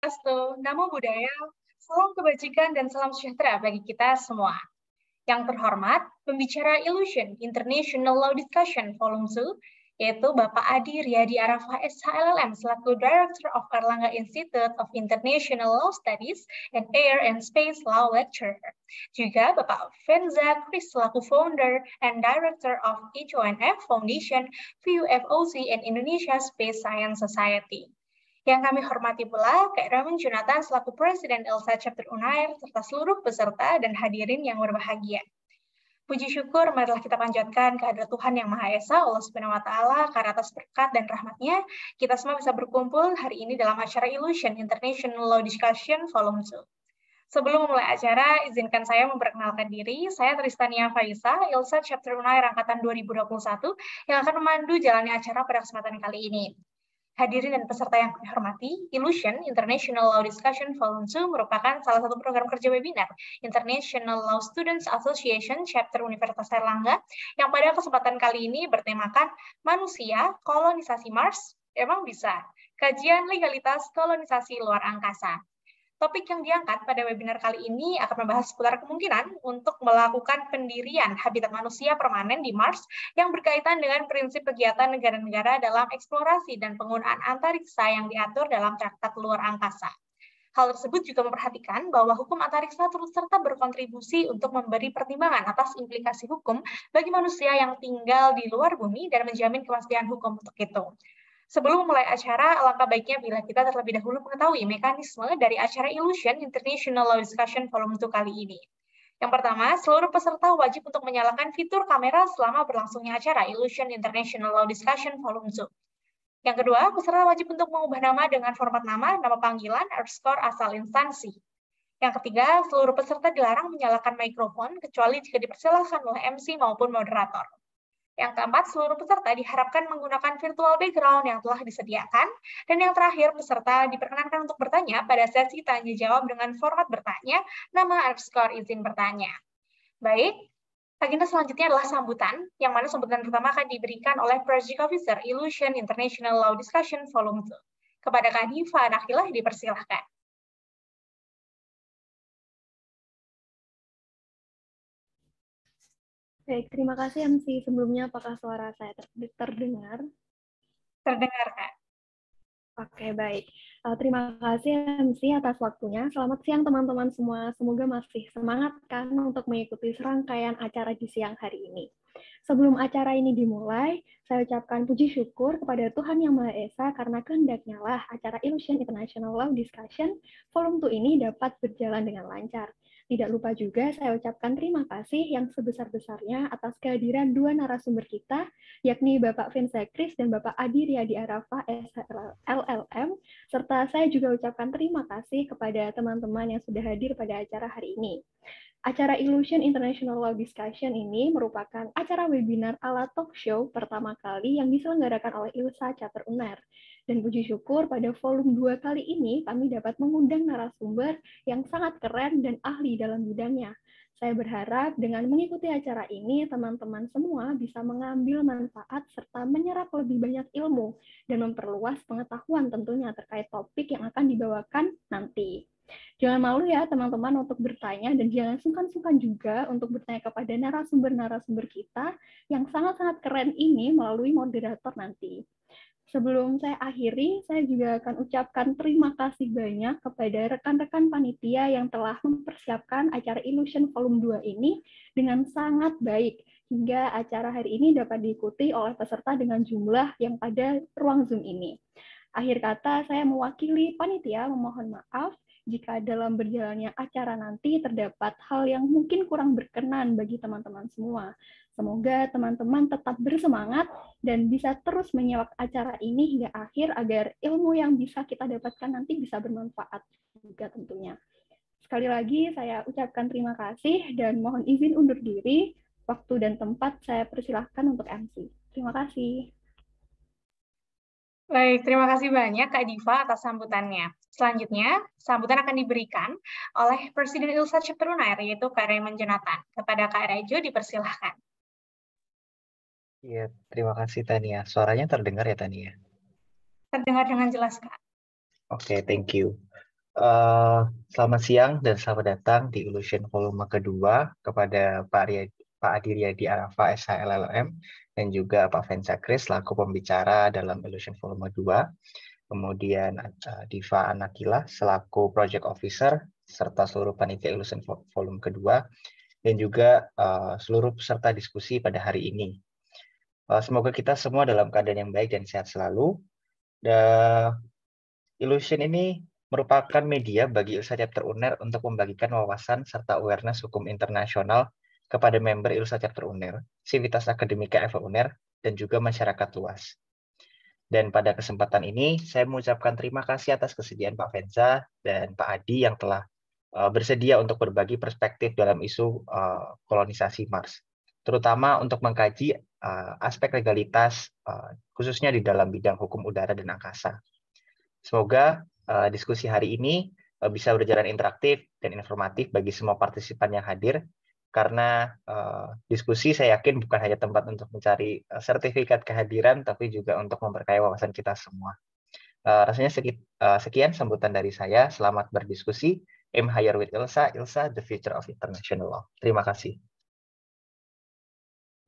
Swastiastu, Namo Buddhaya, salam kebajikan dan salam sejahtera bagi kita semua. Yang terhormat, pembicara Illusion International Law Discussion Volume 2, yaitu Bapak Adi Riyadi Arafah SHLLM selaku Director of Erlangga Institute of International Law Studies and Air and Space Law Lecturer. Juga Bapak Venza Chris selaku Founder and Director of HONF Foundation, VUFOC and Indonesia Space Science Society. Yang kami hormati pula Kak Ramin Junata selaku Presiden ELSA Chapter Unair, serta seluruh peserta dan hadirin yang berbahagia. Puji syukur marilah kita panjatkan kehadirat Tuhan Yang Maha Esa, Allah Subhanahu wa Ta'ala, karena atas berkat dan rahmatnya, kita semua bisa berkumpul hari ini dalam acara Illusion International Law Discussion Volume 2. Sebelum memulai acara, izinkan saya memperkenalkan diri. Saya Tristania Faisa, ELSA Chapter Unair Angkatan 2021, yang akan memandu jalannya acara pada kesempatan kali ini. Hadirin dan peserta yang kami hormati, Illusion International Law Discussion Volume 2 merupakan salah satu program kerja webinar International Law Students Association Chapter Universitas Airlangga yang pada kesempatan kali ini bertemakan Manusia, Kolonisasi Mars, Emang Bisa? Kajian Legalitas Kolonisasi Luar Angkasa. Topik yang diangkat pada webinar kali ini akan membahas seputar kemungkinan untuk melakukan pendirian habitat manusia permanen di Mars yang berkaitan dengan prinsip kegiatan negara-negara dalam eksplorasi dan penggunaan antariksa yang diatur dalam Traktat Luar Angkasa. Hal tersebut juga memperhatikan bahwa hukum antariksa turut serta berkontribusi untuk memberi pertimbangan atas implikasi hukum bagi manusia yang tinggal di luar bumi dan menjamin kepastian hukum untuk itu. Sebelum memulai acara, alangkah baiknya bila kita terlebih dahulu mengetahui mekanisme dari acara Illusion International Law Discussion Volume 2 kali ini. Yang pertama, seluruh peserta wajib untuk menyalakan fitur kamera selama berlangsungnya acara Illusion International Law Discussion Volume 2. Yang kedua, peserta wajib untuk mengubah nama dengan format nama panggilan, asal instansi. Yang ketiga, seluruh peserta dilarang menyalakan mikrofon kecuali jika dipersilakan oleh MC maupun moderator. Yang keempat, seluruh peserta diharapkan menggunakan virtual background yang telah disediakan. Dan yang terakhir, peserta diperkenankan untuk bertanya pada sesi tanya-jawab dengan format bertanya, nama izin bertanya. Baik, agenda selanjutnya adalah sambutan, yang mana sambutan pertama akan diberikan oleh Project Officer Illusion International Law Discussion Volume 2. Kepada Kak Diva Nakhilah dipersilahkan. Baik, terima kasih MC. Sebelumnya, apakah suara saya terdengar? Terdengar, Kak. Oke, baik. Terima kasih MC atas waktunya. Selamat siang teman-teman semua. Semoga masih semangat kan untuk mengikuti serangkaian acara di siang hari ini. Sebelum acara ini dimulai, saya ucapkan puji syukur kepada Tuhan Yang Maha Esa karena kehendaknya lah acara Illusion International Law Discussion Volume 2 ini dapat berjalan dengan lancar. Tidak lupa juga saya ucapkan terima kasih yang sebesar-besarnya atas kehadiran dua narasumber kita, yakni Bapak Venza Chris dan Bapak Adi Riyadi Arafah SHLLM, serta saya juga ucapkan terima kasih kepada teman-teman yang sudah hadir pada acara hari ini. Acara Illusion International Law Discussion ini merupakan acara webinar ala talk show pertama kali yang diselenggarakan oleh ILSA Chapter Unair. Dan puji syukur pada volume 2 kali ini kami dapat mengundang narasumber yang sangat keren dan ahli dalam bidangnya. Saya berharap dengan mengikuti acara ini, teman-teman semua bisa mengambil manfaat serta menyerap lebih banyak ilmu dan memperluas pengetahuan tentunya terkait topik yang akan dibawakan nanti. Jangan malu ya teman-teman untuk bertanya dan jangan sungkan-sungkan juga untuk bertanya kepada narasumber-narasumber kita yang sangat-sangat keren ini melalui moderator nanti. Sebelum saya akhiri, saya juga akan ucapkan terima kasih banyak kepada rekan-rekan panitia yang telah mempersiapkan acara Illusion Volume 2 ini dengan sangat baik, hingga acara hari ini dapat diikuti oleh peserta dengan jumlah yang pada ruang Zoom ini. Akhir kata, saya mewakili panitia memohon maaf jika dalam berjalannya acara nanti terdapat hal yang mungkin kurang berkenan bagi teman-teman semua. Semoga teman-teman tetap bersemangat dan bisa terus menyimak acara ini hingga akhir agar ilmu yang bisa kita dapatkan nanti bisa bermanfaat juga tentunya. Sekali lagi saya ucapkan terima kasih dan mohon izin undur diri. Waktu dan tempat saya persilahkan untuk MC. Terima kasih. Baik, terima kasih banyak Kak Diva atas sambutannya. Selanjutnya, sambutan akan diberikan oleh Presiden ILSA Chapter Unair, yaitu Kak Raymond Jonathan. Kepada Kak Rejo, dipersilahkan. Iya, terima kasih Tania. Suaranya terdengar ya Tania? Terdengar dengan jelas, Kak. Oke, thank you. Eh, Selamat siang dan selamat datang di Illusion volume kedua kepada Pak Adi Riyadi Arafa SHLLM dan juga Pak Venza Chris selaku pembicara dalam Illusion volume 2. Kemudian Diva Anakila selaku Project Officer serta seluruh panitia Illusion volume kedua dan juga seluruh peserta diskusi pada hari ini. Semoga kita semua dalam keadaan yang baik dan sehat selalu. Dan Illusion ini merupakan media bagi Ilsa Chapter UNER untuk membagikan wawasan serta awareness hukum internasional kepada member Ilsa Chapter UNER, Civitas Akademika FH UNER, dan juga masyarakat luas. Dan pada kesempatan ini, saya mengucapkan terima kasih atas kesediaan Pak Venza dan Pak Adi yang telah bersedia untuk berbagi perspektif dalam isu kolonisasi Mars, terutama untuk mengkaji aspek legalitas, khususnya di dalam bidang hukum udara dan angkasa. Semoga diskusi hari ini bisa berjalan interaktif dan informatif bagi semua partisipan yang hadir, karena diskusi saya yakin bukan hanya tempat untuk mencari sertifikat kehadiran, tapi juga untuk memperkaya wawasan kita semua. Rasanya sekian sambutan dari saya. Selamat berdiskusi. I'm here with Ilsa. Ilsa, the future of international law. Terima kasih.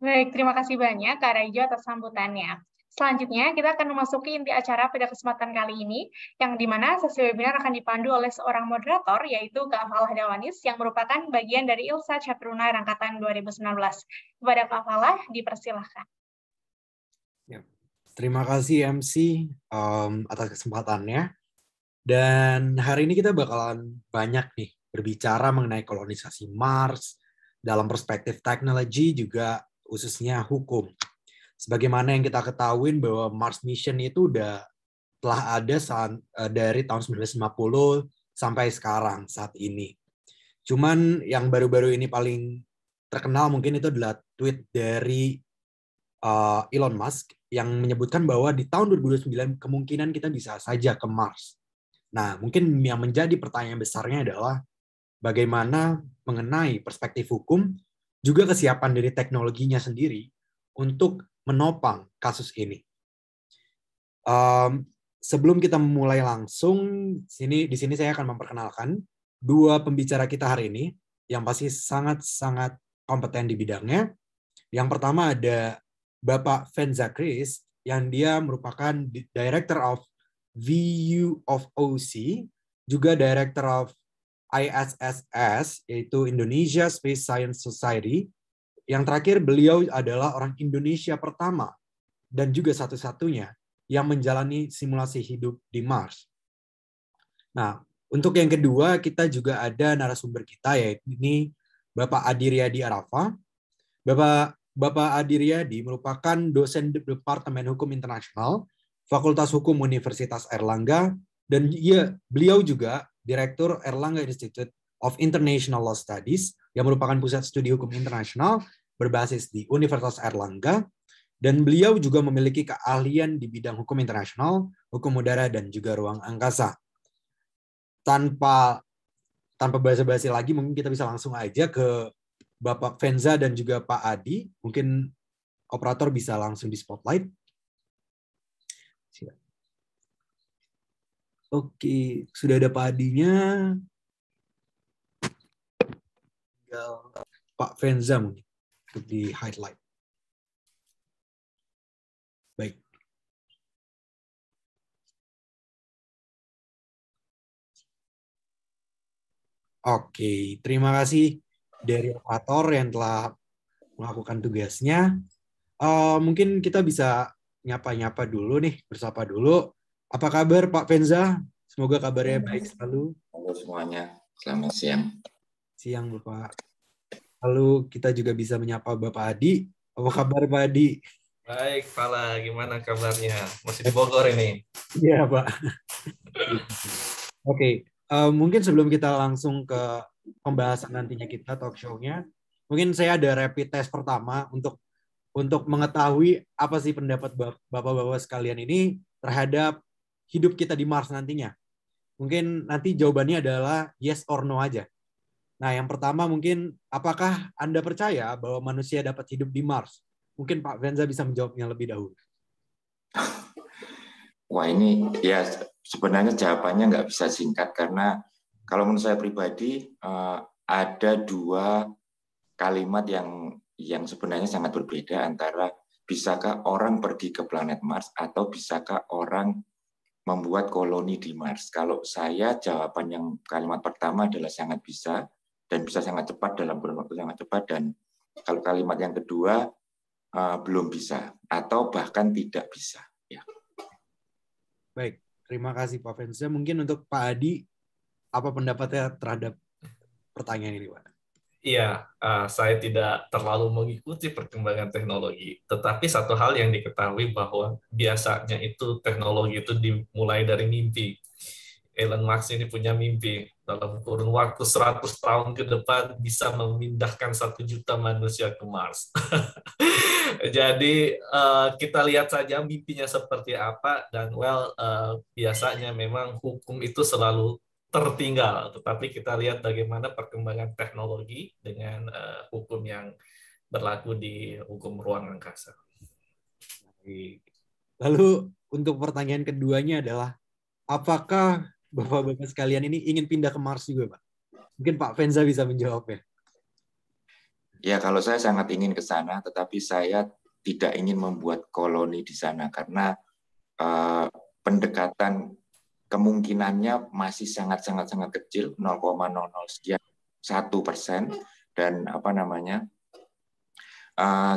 Baik, terima kasih banyak Kak Raijo atas sambutannya. Selanjutnya, kita akan memasuki inti acara pada kesempatan kali ini, yang di mana sesi webinar akan dipandu oleh seorang moderator, yaitu Kak Falah Dawanis, yang merupakan bagian dari ILSA Chapter UNER Angkatan 2019. Kepada Kak Falah, dipersilahkan. Ya. Terima kasih MC atas kesempatannya. Dan hari ini kita bakalan banyak nih berbicara mengenai kolonisasi Mars dalam perspektif teknologi, juga khususnya hukum. Sebagaimana yang kita ketahui bahwa Mars Mission itu telah ada dari tahun 1950 sampai sekarang saat ini. Cuman yang baru-baru ini paling terkenal mungkin itu adalah tweet dari Elon Musk yang menyebutkan bahwa di tahun 2029 kemungkinan kita bisa saja ke Mars. Nah, mungkin yang menjadi pertanyaan besarnya adalah bagaimana mengenai perspektif hukum, juga kesiapan dari teknologinya sendiri untuk menopang kasus ini. Sebelum kita memulai langsung, di sini saya akan memperkenalkan dua pembicara kita hari ini yang pasti sangat-sangat kompeten di bidangnya. Yang pertama ada Bapak Venza Chris, yang dia merupakan Director of VU of OC, juga Director of ISSS, yaitu Indonesia Space Science Society. Yang terakhir, beliau adalah orang Indonesia pertama dan juga satu-satunya yang menjalani simulasi hidup di Mars. Nah, untuk yang kedua, kita juga ada narasumber kita, yaitu ini Bapak Adi Riyadi Arafa. Bapak Adi Riyadi merupakan dosen Departemen Hukum Internasional, Fakultas Hukum Universitas Airlangga, dan beliau juga Direktur Airlangga Institute of International Law Studies, yang merupakan pusat studi hukum internasional berbasis di Universitas Airlangga, dan beliau juga memiliki keahlian di bidang hukum internasional, hukum udara, dan juga ruang angkasa. Tanpa basa-basi lagi, mungkin kita bisa langsung aja ke Bapak Venza dan juga Pak Adi. Mungkin operator bisa langsung di spotlight. Oke, sudah ada Pak Adinya. Pak Venza mungkin untuk di highlight. Baik. Oke, terima kasih dari operator yang telah melakukan tugasnya. Mungkin kita bisa nyapa-nyapa dulu nih, bersapa dulu. Apa kabar Pak Venza? Semoga kabarnya baik selalu. Halo semuanya, selamat siang. Siang Bapak. Lalu kita juga bisa menyapa Bapak Adi. Apa kabar Pak Adi? Baik, Fala. Gimana kabarnya? Masih di Bogor ini? Iya Pak. Oke, mungkin sebelum kita langsung ke pembahasan nantinya kita talk show-nya, mungkin saya ada rapid test pertama untuk mengetahui apa sih pendapat Bapak-Bapak sekalian ini terhadap hidup kita di Mars nantinya. Mungkin nanti jawabannya adalah yes or no aja. Nah, yang pertama mungkin, apakah Anda percaya bahwa manusia dapat hidup di Mars? Mungkin Pak Venza bisa menjawabnya lebih dahulu. Wah, ini ya sebenarnya jawabannya nggak bisa singkat, karena kalau menurut saya pribadi ada dua kalimat yang sebenarnya sangat berbeda, antara bisakah orang pergi ke planet Mars atau bisakah orang membuat koloni di Mars. Kalau saya, jawaban yang kalimat pertama adalah sangat bisa, dan bisa sangat cepat dalam kurun waktu sangat cepat. Dan kalau kalimat yang kedua belum bisa atau bahkan tidak bisa. Ya. Baik, terima kasih Pak Venza. Mungkin untuk Pak Adi, apa pendapatnya terhadap pertanyaan ini, Pak? Iya, saya tidak terlalu mengikuti perkembangan teknologi. Tetapi satu hal yang diketahui bahwa biasanya itu teknologi itu dimulai dari mimpi. Elon Musk ini punya mimpi dalam kurun waktu 100 tahun ke depan bisa memindahkan 1 juta manusia ke Mars. Jadi kita lihat saja mimpinya seperti apa, dan biasanya memang hukum itu selalu tertinggal, tetapi kita lihat bagaimana perkembangan teknologi dengan hukum yang berlaku di hukum ruang angkasa. Lalu untuk pertanyaan keduanya adalah, apakah Bapak-Bapak sekalian ini ingin pindah ke Mars juga, Pak? Mungkin Pak Venza bisa menjawabnya. Ya, kalau saya sangat ingin ke sana, tetapi saya tidak ingin membuat koloni di sana, karena pendekatan kemungkinannya masih sangat kecil, 0,00 sekian 1%, dan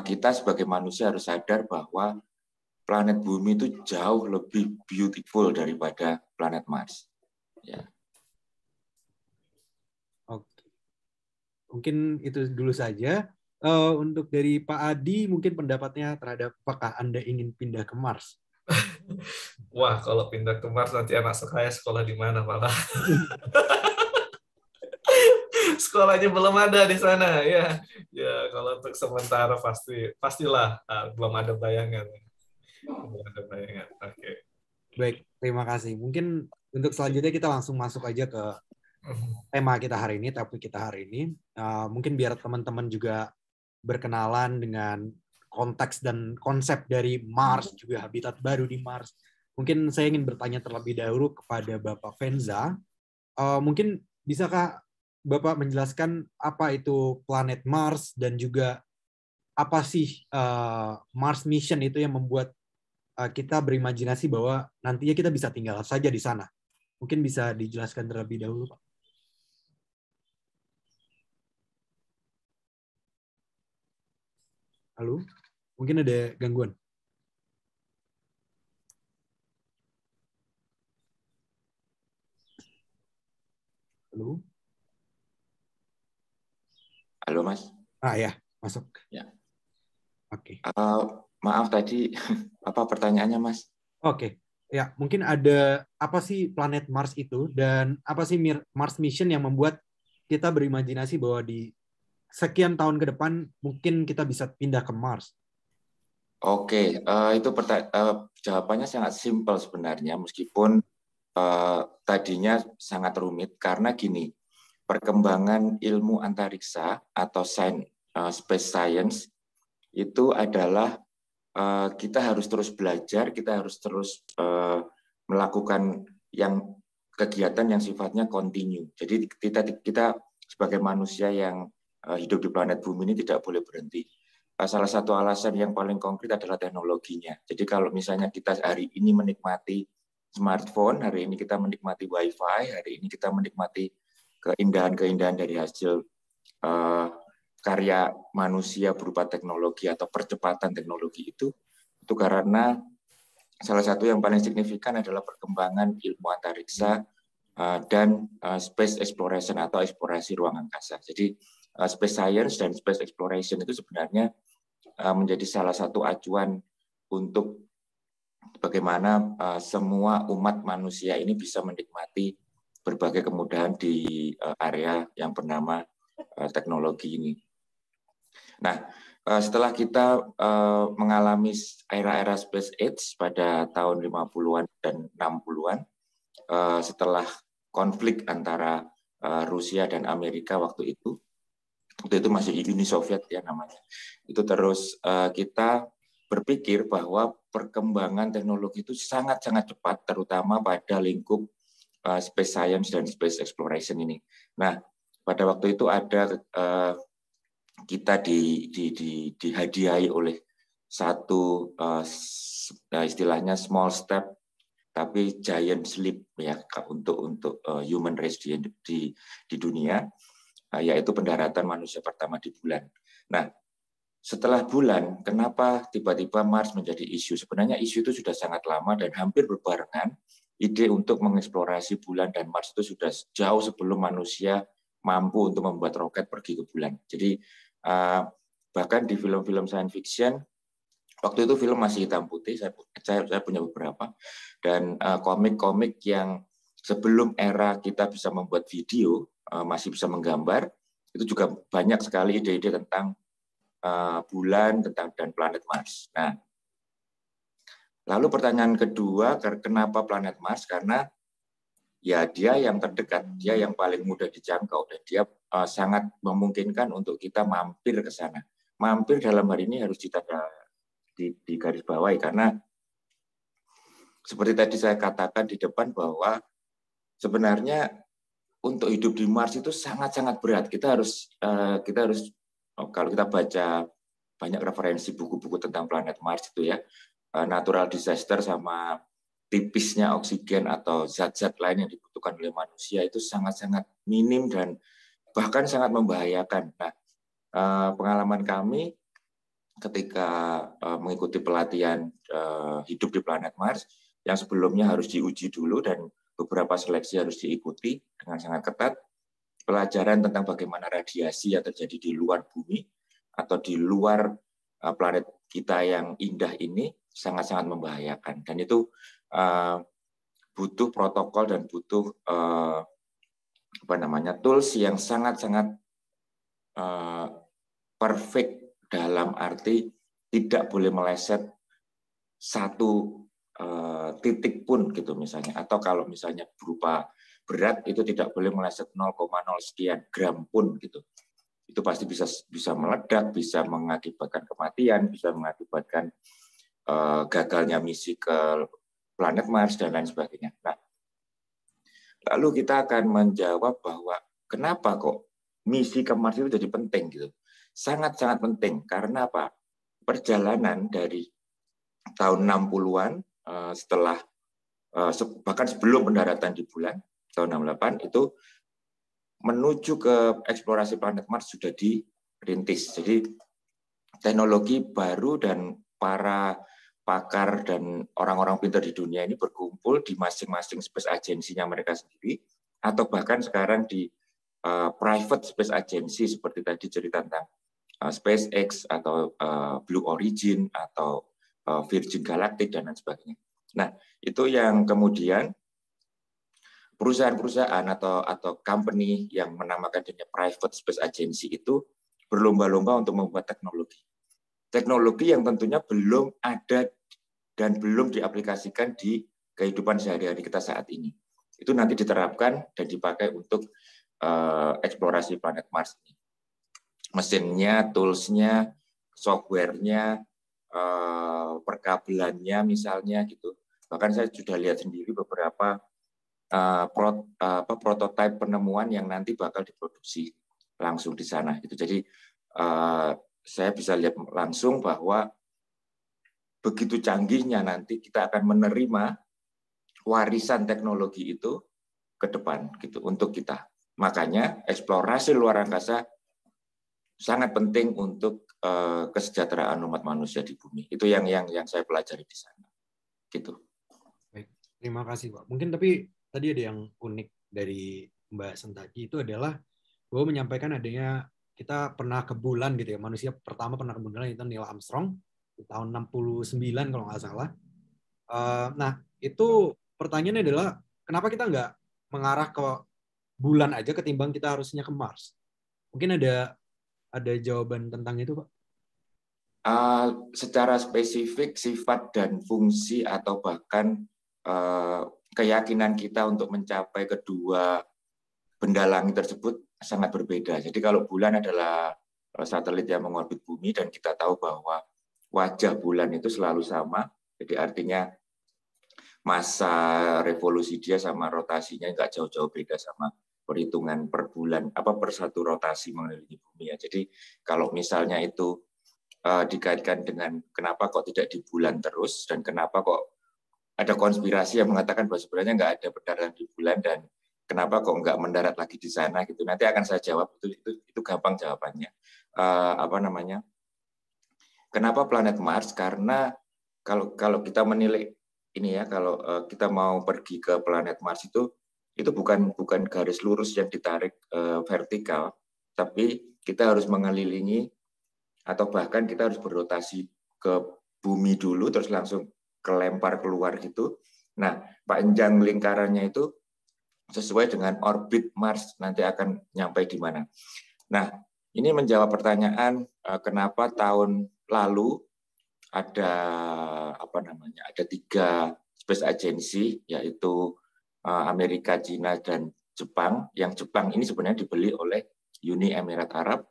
kita sebagai manusia harus sadar bahwa planet Bumi itu jauh lebih beautiful daripada planet Mars. Ya. Oke. Mungkin itu dulu saja. Untuk dari Pak Adi, mungkin pendapatnya terhadap apakah Anda ingin pindah ke Mars? Wah, kalau pindah ke Mars nanti anak saya sekolah di mana malah? Sekolahnya belum ada di sana, ya. Ya, kalau untuk sementara pastilah belum ada bayangan. Oke. Baik, terima kasih. Mungkin untuk selanjutnya kita langsung masuk aja ke tema kita hari ini, topik kita hari ini. Mungkin biar teman-teman juga berkenalan dengan konteks dan konsep dari Mars, juga habitat baru di Mars. Mungkin saya ingin bertanya terlebih dahulu kepada Bapak Venza. Mungkin bisakah Bapak menjelaskan apa itu planet Mars, dan juga apa sih Mars Mission itu yang membuat kita berimajinasi bahwa nantinya kita bisa tinggal saja di sana. Mungkin bisa dijelaskan terlebih dahulu, Pak. Halo? Mungkin ada gangguan. Halo? Halo, Mas. Ya, masuk. Ya. Oke. Maaf tadi apa pertanyaannya, Mas? Oke. Ya, mungkin ada apa sih planet Mars itu, dan apa sih Mars Mission yang membuat kita berimajinasi bahwa di sekian tahun ke depan mungkin kita bisa pindah ke Mars? Oke, itu jawabannya sangat simpel sebenarnya, meskipun tadinya sangat rumit, karena gini, perkembangan ilmu antariksa atau space science itu adalah kita harus terus belajar, kita harus terus melakukan kegiatan yang sifatnya kontinu. Jadi kita sebagai manusia yang hidup di planet Bumi ini tidak boleh berhenti. Salah satu alasan yang paling konkret adalah teknologinya. Jadi kalau misalnya kita hari ini menikmati smartphone, hari ini kita menikmati Wi-Fi, hari ini kita menikmati keindahan-keindahan dari hasil karya manusia berupa teknologi atau percepatan teknologi itu karena salah satu yang paling signifikan adalah perkembangan ilmu antariksa dan space exploration atau eksplorasi ruang angkasa. Jadi space science dan space exploration itu sebenarnya menjadi salah satu acuan untuk bagaimana semua umat manusia ini bisa menikmati berbagai kemudahan di area yang bernama teknologi ini. Nah, setelah kita mengalami era-era space age pada tahun 50-an dan 60-an, setelah konflik antara Rusia dan Amerika waktu itu masih Uni Soviet ya namanya. Itu terus kita berpikir bahwa perkembangan teknologi itu sangat-sangat cepat, terutama pada lingkup space science dan space exploration ini. Nah, pada waktu itu ada kita dihadiahi oleh satu istilahnya small step tapi giant leap ya untuk human race di dunia, yaitu pendaratan manusia pertama di bulan. Nah, setelah bulan, kenapa tiba-tiba Mars menjadi isu? Sebenarnya isu itu sudah sangat lama dan hampir berbarengan. Ide untuk mengeksplorasi bulan dan Mars itu sudah jauh sebelum manusia mampu untuk membuat roket pergi ke bulan. Jadi bahkan di film-film science fiction, waktu itu film masih hitam putih, saya punya beberapa, dan komik-komik yang sebelum era kita bisa membuat video, masih bisa menggambar, itu juga banyak sekali ide-ide tentang bulan dan planet Mars. Nah, lalu pertanyaan kedua, kenapa planet Mars? Karena ya dia yang terdekat, dia yang paling mudah dijangkau, dan dia sangat memungkinkan untuk kita mampir ke sana. Mampir dalam hari ini harus di garis bawahi, karena seperti tadi saya katakan di depan bahwa sebenarnya untuk hidup di Mars itu sangat-sangat berat. Kita harus kalau kita baca banyak referensi buku-buku tentang planet Mars itu ya, natural disaster sama tipisnya oksigen atau zat-zat lain yang dibutuhkan oleh manusia itu sangat-sangat minim dan bahkan sangat membahayakan. Nah, pengalaman kami ketika mengikuti pelatihan hidup di planet Mars yang sebelumnya harus diuji dulu dan beberapa seleksi harus diikuti dengan sangat ketat, pelajaran tentang bagaimana radiasi yang terjadi di luar bumi atau di luar planet kita yang indah ini sangat-sangat membahayakan, dan itu butuh protokol dan butuh tools yang sangat-sangat perfect dalam arti tidak boleh meleset satu titik pun gitu misalnya, atau kalau misalnya berupa berat itu tidak boleh meleset 0,0 sekian gram pun gitu. Itu pasti bisa meledak, bisa mengakibatkan kematian, bisa mengakibatkan gagalnya misi ke planet Mars dan lain sebagainya. Nah, lalu kita akan menjawab bahwa kenapa kok misi ke Mars itu jadi penting gitu. Sangat-sangat penting karena apa? Perjalanan dari tahun 60-an setelah bahkan sebelum pendaratan di bulan tahun 68 itu menuju ke eksplorasi planet Mars sudah dirintis. Jadi teknologi baru dan para pakar dan orang-orang pintar di dunia ini berkumpul di masing-masing space agency-nya mereka sendiri, atau bahkan sekarang di private space agency seperti tadi cerita tentang SpaceX atau Blue Origin atau Virgin Galactic dan lain sebagainya. Nah, itu yang kemudian perusahaan-perusahaan atau company yang menamakan dirinya private space agency itu berlomba-lomba untuk membuat teknologi. Teknologi yang tentunya belum ada dan belum diaplikasikan di kehidupan sehari-hari kita saat ini. Itu nanti diterapkan dan dipakai untuk eksplorasi planet Mars ini. Mesinnya, tools-nya, software-nya, perkabelannya misalnya gitu. Bahkan saya sudah lihat sendiri beberapa prototipe penemuan yang nanti bakal diproduksi langsung di sana. Gitu. Jadi saya bisa lihat langsung bahwa begitu canggihnya nanti kita akan menerima warisan teknologi itu ke depan gitu untuk kita. Makanya eksplorasi luar angkasa sangat penting untuk kesejahteraan umat manusia di bumi. Itu yang saya pelajari di sana. Gitu. Baik, terima kasih Pak. Mungkin tapi tadi ada yang unik dari Mbak Sentaki itu adalah bahwa menyampaikan adanya kita pernah ke bulan gitu ya. Manusia pertama pernah ke bulan itu Neil Armstrong di tahun 69 kalau nggak salah. Nah, itu pertanyaannya adalah kenapa kita nggak mengarah ke bulan aja ketimbang kita harusnya ke Mars? Mungkin ada jawaban tentang itu, Pak? Secara spesifik sifat dan fungsi atau bahkan keyakinan kita untuk mencapai kedua benda langit tersebut sangat berbeda. Jadi kalau bulan adalah satelit yang mengorbit bumi dan kita tahu bahwa wajah bulan itu selalu sama. Jadi artinya masa revolusi dia sama rotasinya nggak jauh-jauh beda sama perhitungan per bulan, per satu rotasi mengelilingi bumi ya. Jadi kalau misalnya itu dikaitkan dengan kenapa kok tidak di bulan terus, dan kenapa kok ada konspirasi yang mengatakan bahwa sebenarnya nggak ada pendaratan di bulan, dan kenapa kok nggak mendarat lagi di sana gitu. Nanti akan saya jawab, itu gampang jawabannya. Kenapa planet Mars? Karena kalau kita menilai ini ya, kalau kita mau pergi ke planet Mars itu bukan garis lurus yang ditarik vertikal, tapi kita harus mengelilingi atau bahkan kita harus berrotasi ke bumi dulu terus langsung kelempar keluar gitu. Nah, panjang lingkarannya itu sesuai dengan orbit Mars, nanti akan nyampe di mana. Nah, ini menjawab pertanyaan kenapa tahun lalu ada ada 3 space agency, yaitu Amerika, Cina, dan Jepang. Yang Jepang ini sebenarnya dibeli oleh Uni Emirat Arab,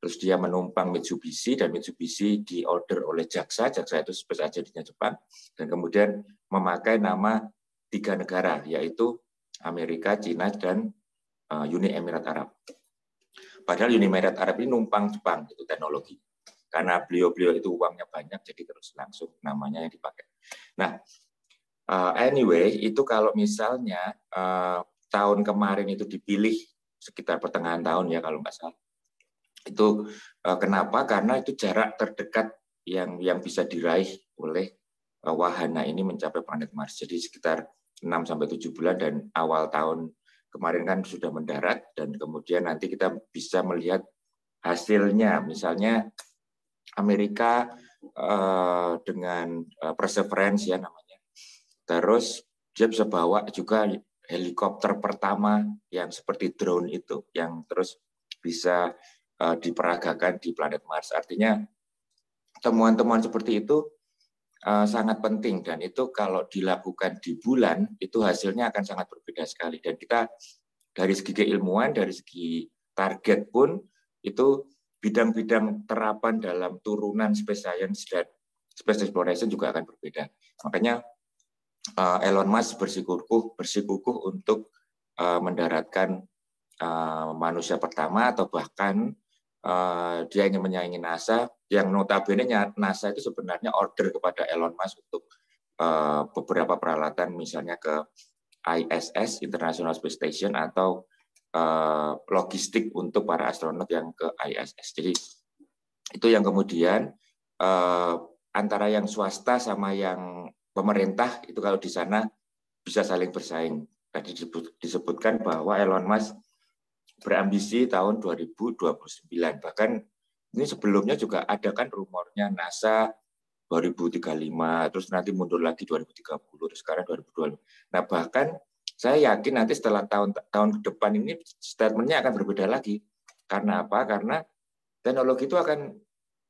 terus dia menumpang Mitsubishi, dan Mitsubishi diorder oleh JAXA itu space agency-nya Jepang, dan kemudian memakai nama 3 negara, yaitu Amerika, Cina, dan Uni Emirat Arab. Padahal Uni Emirat Arab ini numpang Jepang, itu teknologi. Karena beliau itu uangnya banyak, jadi terus langsung namanya yang dipakai. Nah, anyway, itu kalau misalnya tahun kemarin itu dipilih sekitar pertengahan tahun ya kalau nggak salah. Itu kenapa? Karena itu jarak terdekat yang bisa diraih oleh wahana ini mencapai planet Mars. Jadi sekitar 6-7 bulan, dan awal tahun kemarin kan sudah mendarat, dan kemudian nanti kita bisa melihat hasilnya. Misalnya Amerika dengan Perseverance ya namanya. Terus dia bisa bawa juga helikopter pertama yang seperti drone itu, yang terus bisa diperagakan di planet Mars. Artinya temuan-temuan seperti itu sangat penting, dan itu kalau dilakukan di bulan itu hasilnya akan sangat berbeda sekali. Dan kita dari segi keilmuan, dari segi target pun itu bidang-bidang terapan dalam turunan space science dan space exploration juga akan berbeda. Makanya Elon Musk bersikukuh untuk mendaratkan manusia pertama, atau bahkan dia ingin menyaingi NASA, yang notabene NASA itu sebenarnya order kepada Elon Musk untuk beberapa peralatan, misalnya ke ISS, International Space Station, atau logistik untuk para astronot yang ke ISS. Jadi itu yang kemudian antara yang swasta sama yang pemerintah itu kalau di sana bisa saling bersaing. Tadi disebutkan bahwa Elon Musk berambisi tahun 2029. Bahkan ini sebelumnya juga ada kan rumornya NASA 2035, terus nanti mundur lagi 2030, terus sekarang 2025. Nah, bahkan saya yakin nanti setelah tahun depan ini statementnya akan berbeda lagi. Karena apa? Karena teknologi itu akan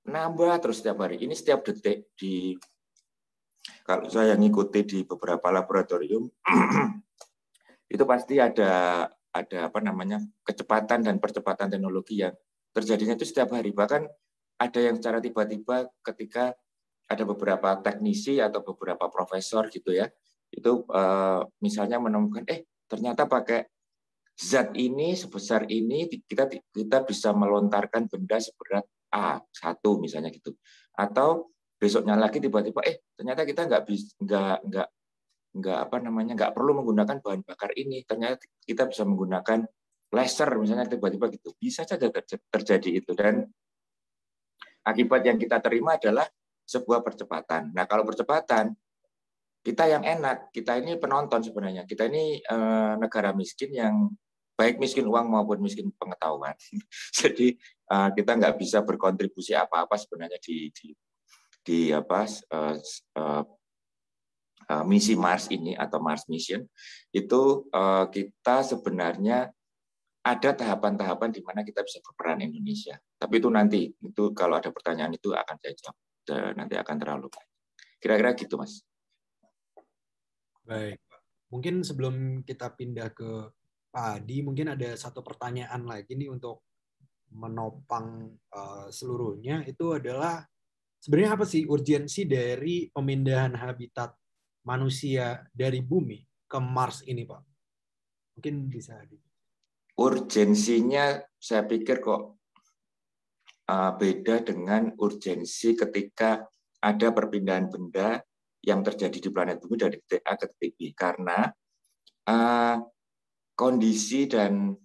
nambah terus setiap hari. Ini setiap detik kalau saya ngikuti di beberapa laboratorium itu pasti ada kecepatan dan percepatan teknologi yang terjadinya itu setiap hari. Bahkan ada yang secara tiba-tiba ketika ada beberapa teknisi atau beberapa profesor gitu ya, itu misalnya menemukan ternyata pakai zat ini sebesar ini kita bisa melontarkan benda seberat A1 misalnya gitu. Atau besoknya lagi tiba-tiba ternyata kita nggak perlu menggunakan bahan bakar ini, ternyata kita bisa menggunakan laser misalnya, tiba-tiba gitu. Bisa saja terjadi itu, dan akibat yang kita terima adalah sebuah percepatan. Nah, kalau percepatan, kita yang enak, kita ini penonton sebenarnya. Kita ini negara miskin yang baik miskin uang maupun miskin pengetahuan. Jadi kita nggak bisa berkontribusi apa-apa sebenarnya di misi Mars ini atau Mars Mission. Itu kita sebenarnya ada tahapan-tahapan di mana kita bisa berperan Indonesia. Tapi itu kalau ada pertanyaan itu akan saya jawab. Nanti akan terlalu banyak. Kira-kira gitu, Mas. Baik. Mungkin sebelum kita pindah ke Pak Adi, mungkin ada satu pertanyaan lagi nih untuk menopang seluruhnya. Itu adalah sebenarnya apa sih urgensi dari pemindahan habitat manusia dari bumi ke Mars ini, Pak? Mungkin bisa. Urgensinya saya pikir kok beda dengan urgensi ketika ada perpindahan benda yang terjadi di planet bumi dari titik A ke titik B, karena kondisi dan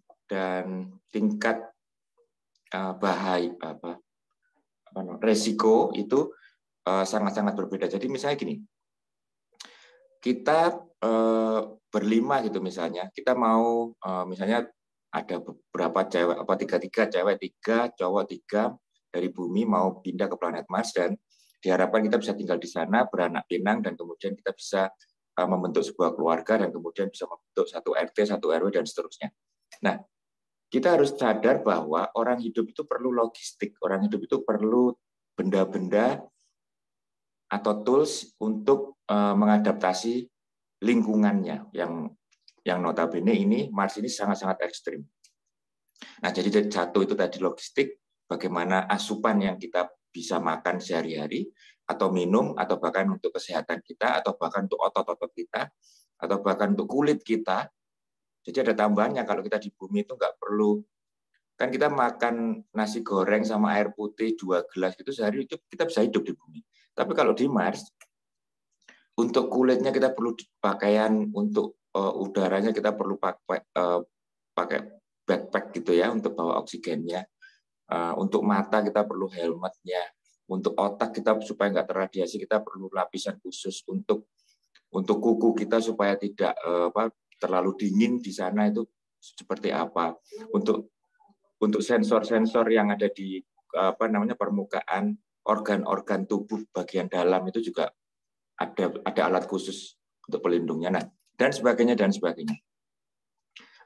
tingkat bahaya resiko itu sangat-sangat berbeda. Jadi misalnya gini, kita berlima gitu misalnya, kita mau misalnya ada beberapa cewek, tiga cewek, 3 cowok, 3 dari bumi mau pindah ke planet Mars, dan diharapkan kita bisa tinggal di sana, beranak pinang, dan kemudian kita bisa membentuk sebuah keluarga, dan kemudian bisa membentuk satu RT, satu RW, dan seterusnya. Nah, kita harus sadar bahwa orang hidup itu perlu logistik, orang hidup itu perlu benda-benda atau tools untuk mengadaptasi lingkungannya yang notabene ini Mars ini sangat-sangat ekstrim. Nah, jadi satu itu tadi logistik, bagaimana asupan yang kita bisa makan sehari-hari, atau minum, atau bahkan untuk kesehatan kita, atau bahkan untuk otot-otot kita, atau bahkan untuk kulit kita. Jadi ada tambahannya, kalau kita di bumi itu nggak perlu, kan kita makan nasi goreng sama air putih 2 gelas gitu sehari, itu kita bisa hidup di bumi. Tapi kalau di Mars, untuk kulitnya kita perlu pakaian, untuk udaranya kita perlu pakai backpack gitu ya, untuk bawa oksigennya. Untuk mata kita perlu helmetnya. Untuk otak kita supaya nggak terradiasi kita perlu lapisan khusus. Untuk kuku kita supaya tidak terlalu dingin di sana itu seperti apa. Untuk sensor-sensor yang ada di permukaan organ-organ tubuh bagian dalam itu juga ada alat khusus untuk pelindungnya. Nah, dan sebagainya dan sebagainya.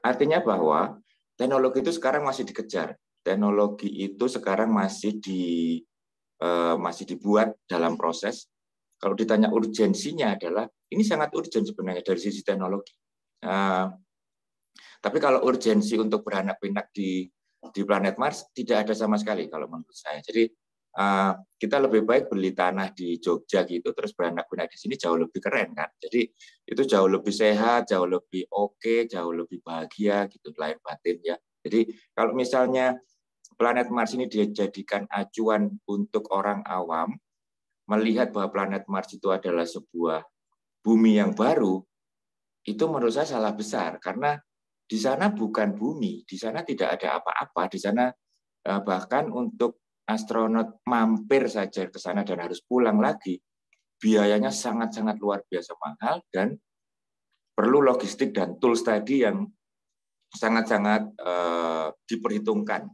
Artinya bahwa teknologi itu sekarang masih dikejar. Teknologi itu sekarang masih dibuat dalam proses. Kalau ditanya urgensinya adalah ini sangat urgent sebenarnya dari sisi teknologi. Tapi kalau urgensi untuk beranak pinak di planet Mars tidak ada sama sekali kalau menurut saya. Jadi kita lebih baik beli tanah di Jogja gitu terus beranak pinak di sini jauh lebih keren kan. Jadi itu jauh lebih sehat, jauh lebih oke, jauh lebih bahagia gitu lahir batin ya. Jadi kalau misalnya planet Mars ini dijadikan acuan untuk orang awam melihat bahwa planet Mars itu adalah sebuah bumi yang baru, itu menurut saya salah besar karena di sana bukan bumi, di sana tidak ada apa-apa, di sana bahkan untuk astronot mampir saja ke sana dan harus pulang lagi, biayanya sangat-sangat luar biasa mahal dan perlu logistik dan tools tadi yang sangat-sangat diperhitungkan.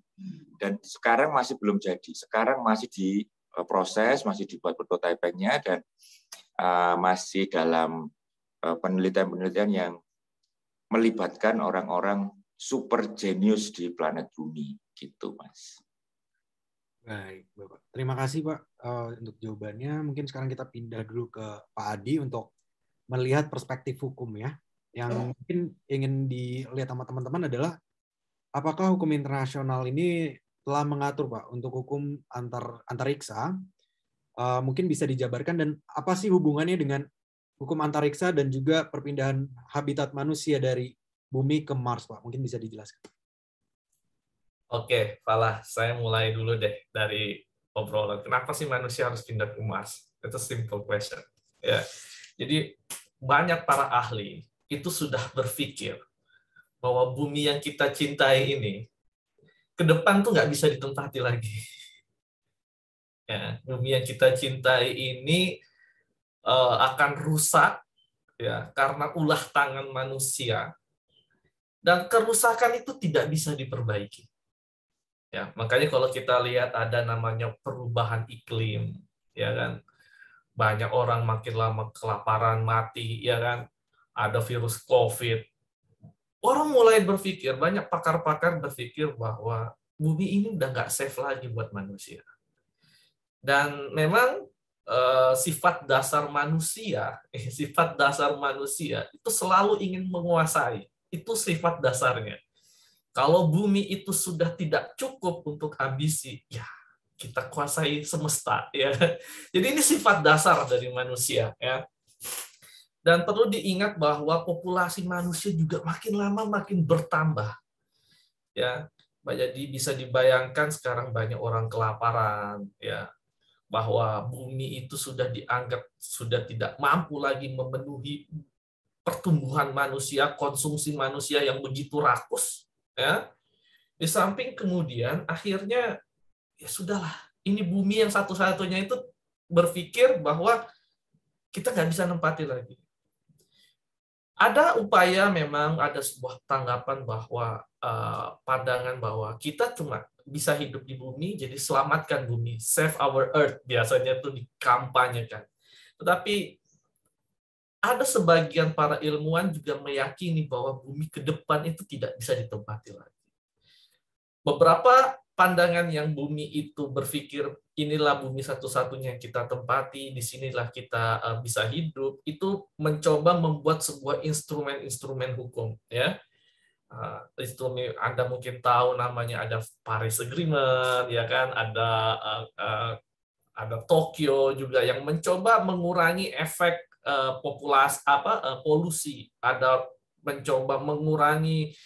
Dan sekarang masih belum jadi, sekarang masih diproses, masih dibuat prototypingnya dan masih dalam penelitian-penelitian yang melibatkan orang-orang super jenius di planet bumi, gitu Mas. Baik, Bapak. Terima kasih Pak untuk jawabannya. Mungkin sekarang kita pindah dulu ke Pak Adi untuk melihat perspektif hukum ya. Yang mungkin ingin dilihat sama teman-teman adalah apakah hukum internasional ini telah mengatur Pak untuk hukum antariksa, mungkin bisa dijabarkan dan apa sih hubungannya dengan hukum antariksa dan juga perpindahan habitat manusia dari bumi ke Mars Pak? Mungkin bisa dijelaskan. Oke, Falah, saya mulai dulu deh dari obrolan. Kenapa sih manusia harus pindah ke Mars? Itu simple question. Ya, jadi banyak para ahli itu sudah berpikir bahwa bumi yang kita cintai ini ke depan tuh nggak bisa ditempati lagi. Ya, bumi yang kita cintai ini akan rusak ya karena ulah tangan manusia dan kerusakan itu tidak bisa diperbaiki. Ya, makanya kalau kita lihat ada namanya perubahan iklim, ya kan, banyak orang makin lama kelaparan mati, ya kan, ada virus COVID. Orang mulai berpikir, banyak pakar-pakar berpikir bahwa bumi ini udah nggak safe lagi buat manusia. Dan memang sifat dasar manusia itu selalu ingin menguasai. Itu sifat dasarnya. Kalau bumi itu sudah tidak cukup untuk ambisi, ya kita kuasai semesta, ya. Jadi ini sifat dasar dari manusia, ya. Dan perlu diingat bahwa populasi manusia juga makin lama makin bertambah. Ya, jadi bisa dibayangkan sekarang banyak orang kelaparan, ya, bahwa bumi itu sudah dianggap sudah tidak mampu lagi memenuhi pertumbuhan manusia, konsumsi manusia yang begitu rakus, ya. Di samping kemudian akhirnya ya sudahlah, ini bumi yang satu-satunya itu berpikir bahwa kita nggak bisa nempati lagi. Ada upaya, memang ada sebuah tanggapan bahwa pandangan bahwa kita cuma bisa hidup di bumi, jadi selamatkan bumi, save our earth, biasanya itu dikampanyekan. Tetapi ada sebagian para ilmuwan juga meyakini bahwa bumi ke depan itu tidak bisa ditempati lagi. Beberapa pandangan yang bumi itu berpikir inilah bumi satu-satunya yang kita tempati, disinilah kita bisa hidup, itu mencoba membuat sebuah instrumen-instrumen hukum, ya. Instrumen Anda mungkin tahu namanya, ada Paris Agreement, ya kan, ada Tokyo juga yang mencoba mengurangi efek populasi polusi, ada mencoba mengurangi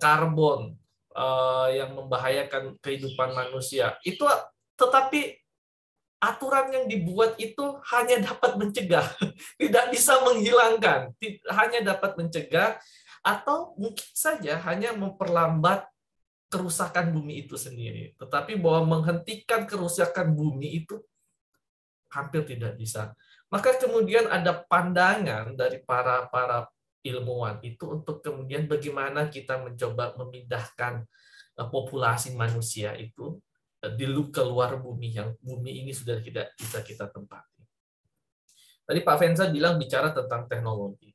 karbon yang membahayakan kehidupan manusia. Itu tetapi aturan yang dibuat itu hanya dapat mencegah, tidak bisa menghilangkan, hanya dapat mencegah atau mungkin saja hanya memperlambat kerusakan bumi itu sendiri. Tetapi bahwa menghentikan kerusakan bumi itu hampir tidak bisa. Maka kemudian ada pandangan dari para ilmuwan itu untuk kemudian bagaimana kita mencoba memindahkan populasi manusia itu ke luar bumi, yang bumi ini sudah tidak bisa kita tempati. Tadi Pak Venza bicara tentang teknologi,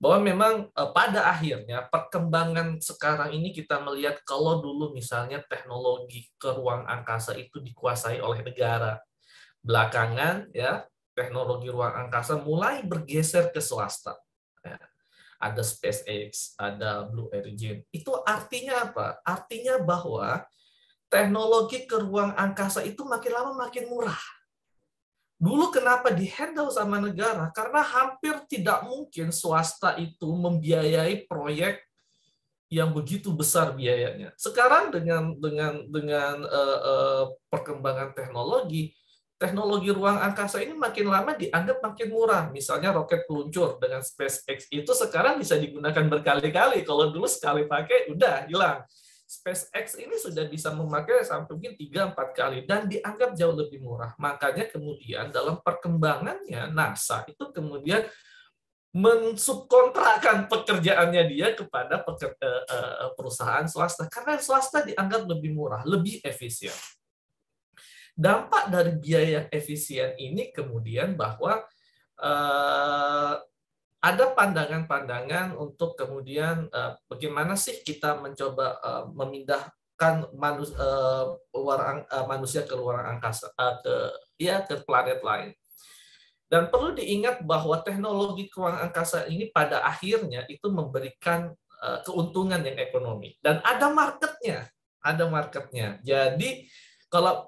bahwa memang pada akhirnya perkembangan sekarang ini kita melihat kalau dulu misalnya teknologi ke ruang angkasa itu dikuasai oleh negara, belakangan ya teknologi ruang angkasa mulai bergeser ke swasta. Ya. Ada SpaceX, ada Blue Origin. Itu artinya apa? Artinya bahwa teknologi ke ruang angkasa itu makin lama makin murah. Dulu kenapa dihandle sama negara? Karena hampir tidak mungkin swasta itu membiayai proyek yang begitu besar biayanya. Sekarang dengan perkembangan teknologi ruang angkasa ini makin lama dianggap makin murah. Misalnya roket peluncur dengan SpaceX itu sekarang bisa digunakan berkali-kali. Kalau dulu sekali pakai, udah hilang. SpaceX ini sudah bisa memakai sampai mungkin 3-4 kali dan dianggap jauh lebih murah. Makanya kemudian dalam perkembangannya NASA itu kemudian mensubkontrakkan pekerjaannya dia kepada perusahaan swasta. Karena swasta dianggap lebih murah, lebih efisien. Dampak dari biaya yang efisien ini kemudian bahwa ada pandangan-pandangan untuk kemudian bagaimana sih kita mencoba memindahkan manusia ke luar angkasa, ke planet lain. Dan perlu diingat bahwa teknologi ke ruang angkasa ini pada akhirnya itu memberikan keuntungan yang ekonomi dan ada marketnya. Jadi kalau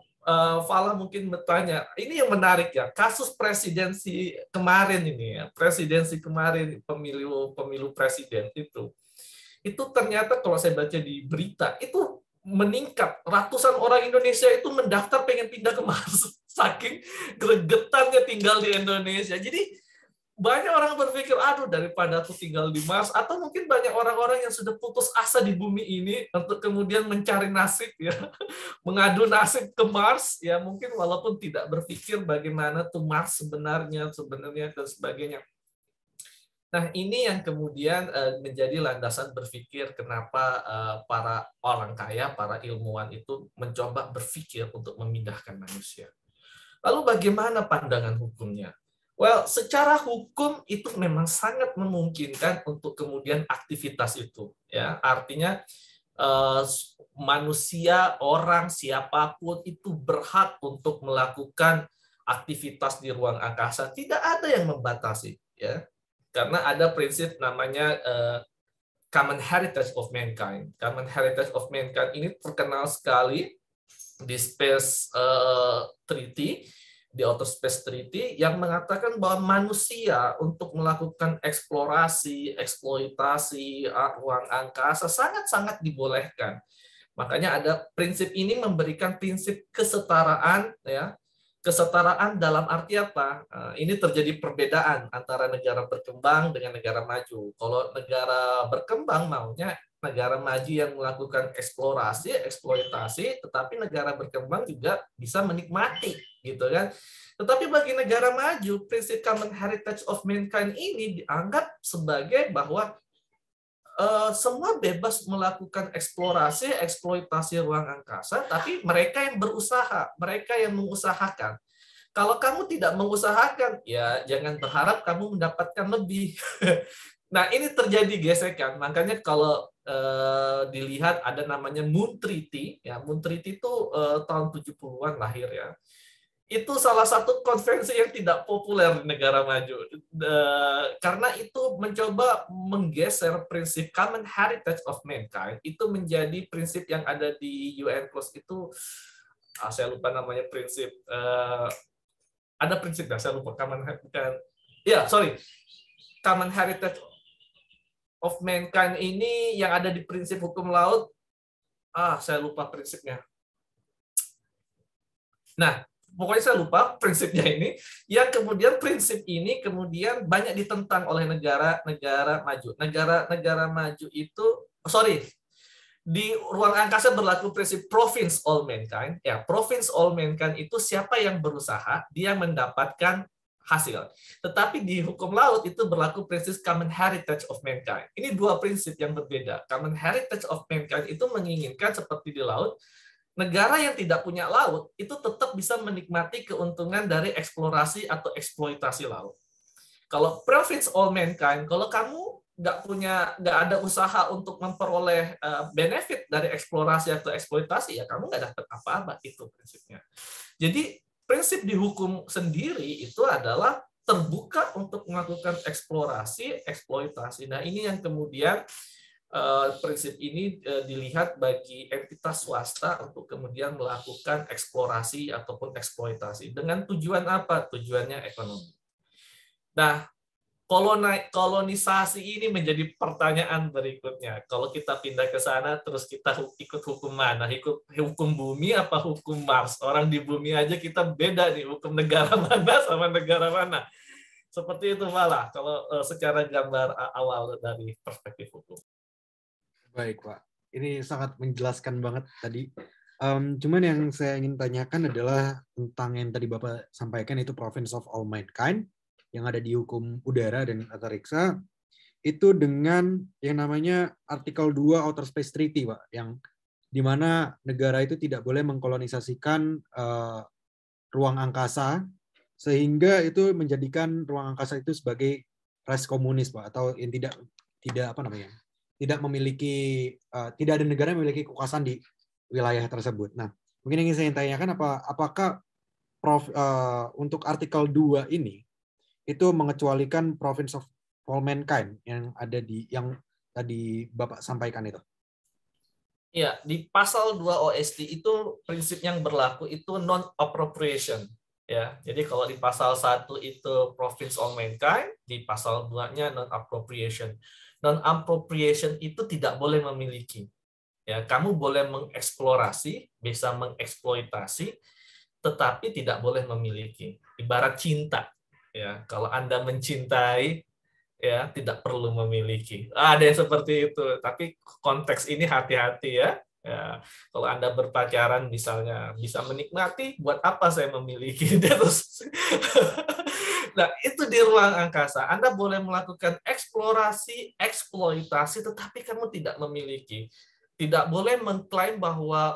Fala mungkin bertanya, ini yang menarik ya, kasus presidensi kemarin ini ya, pemilu presiden itu ternyata kalau saya baca di berita itu meningkat, ratusan orang Indonesia itu mendaftar pengen pindah ke Mars, saking gregetannya tinggal di Indonesia. Jadi banyak orang berpikir, aduh daripada aku tinggal di Mars, atau mungkin banyak orang-orang yang sudah putus asa di bumi ini untuk kemudian mencari nasib ya, mengadu nasib ke Mars ya, mungkin walaupun tidak berpikir bagaimana tuh Mars sebenarnya dan sebagainya. Nah, ini yang kemudian menjadi landasan berpikir kenapa para orang kaya, para ilmuwan itu mencoba berpikir untuk memindahkan manusia. Lalu bagaimana pandangan hukumnya? Well, secara hukum itu memang sangat memungkinkan untuk kemudian aktivitas itu, ya. Artinya manusia, orang, siapapun itu berhak untuk melakukan aktivitas di ruang angkasa. Tidak ada yang membatasi, ya. Karena ada prinsip namanya common heritage of mankind. Common heritage of mankind ini terkenal sekali di Space Treaty, di Outer Space Treaty, yang mengatakan bahwa manusia untuk melakukan eksplorasi, eksploitasi ruang angkasa sangat-sangat dibolehkan. Makanya ada prinsip ini memberikan prinsip kesetaraan, ya, kesetaraan dalam arti apa? Ini terjadi perbedaan antara negara berkembang dengan negara maju. Kalau negara berkembang maunya negara maju yang melakukan eksplorasi, eksploitasi, tetapi negara berkembang juga bisa menikmati, gitu kan? Tetapi bagi negara maju, prinsip common heritage of mankind ini dianggap sebagai bahwa semua bebas melakukan eksplorasi, eksploitasi ruang angkasa, tapi mereka yang berusaha, mereka yang mengusahakan. Kalau kamu tidak mengusahakan, ya jangan berharap kamu mendapatkan lebih. Nah, ini terjadi gesekan. Makanya kalau dilihat ada namanya Moon Treaty, ya Moon Treaty itu tahun 70-an lahir ya. Itu salah satu konvensi yang tidak populer di negara maju. Karena itu mencoba menggeser prinsip common heritage of mankind, itu menjadi prinsip yang ada di UN Plus itu, saya lupa namanya prinsip, ada prinsip, saya lupa, common heritage of mankind ini yang ada di prinsip hukum laut, saya lupa prinsipnya. Nah, pokoknya saya lupa prinsipnya ini, yang kemudian prinsip ini kemudian banyak ditentang oleh negara-negara maju. Negara-negara maju itu, di ruang angkasa berlaku prinsip province all mankind. Ya, province all mankind itu siapa yang berusaha, dia mendapatkan hasil. Tetapi di hukum laut itu berlaku prinsip common heritage of mankind. Ini dua prinsip yang berbeda. Common heritage of mankind itu menginginkan seperti di laut, negara yang tidak punya laut itu tetap bisa menikmati keuntungan dari eksplorasi atau eksploitasi laut. Kalau province all mankind, kalau kamu nggak ada usaha untuk memperoleh benefit dari eksplorasi atau eksploitasi, ya kamu nggak dapat apa-apa, itu prinsipnya. Jadi prinsip di hukum sendiri itu adalah terbuka untuk melakukan eksplorasi, eksploitasi. Nah, ini yang kemudian prinsip ini dilihat bagi entitas swasta untuk kemudian melakukan eksplorasi ataupun eksploitasi. Dengan tujuan apa? Tujuannya ekonomi. Nah, kolonisasi ini menjadi pertanyaan berikutnya. Kalau kita pindah ke sana, terus kita ikut hukum mana? Hukum bumi apa hukum Mars? Orang di bumi aja kita beda nih, hukum negara mana sama negara mana. Seperti itu malah, kalau secara gambar awal dari perspektif hukum. Baik, Pak. Ini sangat menjelaskan banget tadi. Cuman yang saya ingin tanyakan adalah tentang yang tadi Bapak sampaikan, itu Province of All Mankind, yang ada di hukum udara dan antariksa, itu dengan yang namanya Artikel 2 Outer Space Treaty, Pak, yang di mana negara itu tidak boleh mengkolonisasikan ruang angkasa, sehingga itu menjadikan ruang angkasa itu sebagai res komunis, Pak, atau yang tidak ada negara yang memiliki kekuasaan di wilayah tersebut. Nah, mungkin yang ingin saya tanyakan, apakah untuk Artikel 2 ini itu mengecualikan Province of All Mankind yang ada yang tadi Bapak sampaikan itu? Ya, di pasal 2 OST itu prinsip yang berlaku itu non-appropriation. Ya, jadi kalau di pasal 1 itu Province All Mankind, di pasal 2-nya non-appropriation. Non-appropriation itu tidak boleh memiliki. Ya, kamu boleh mengeksplorasi, bisa mengeksploitasi, tetapi tidak boleh memiliki. Ibarat cinta. Ya, kalau Anda mencintai, ya tidak perlu memiliki. Ada yang seperti itu. Tapi konteks ini hati-hati ya. Ya, kalau Anda berpacaran misalnya bisa menikmati, buat apa saya memiliki? Terus nah, itu di ruang angkasa. Anda boleh melakukan eksplorasi, eksploitasi, tetapi kamu tidak memiliki. Tidak boleh mengklaim bahwa,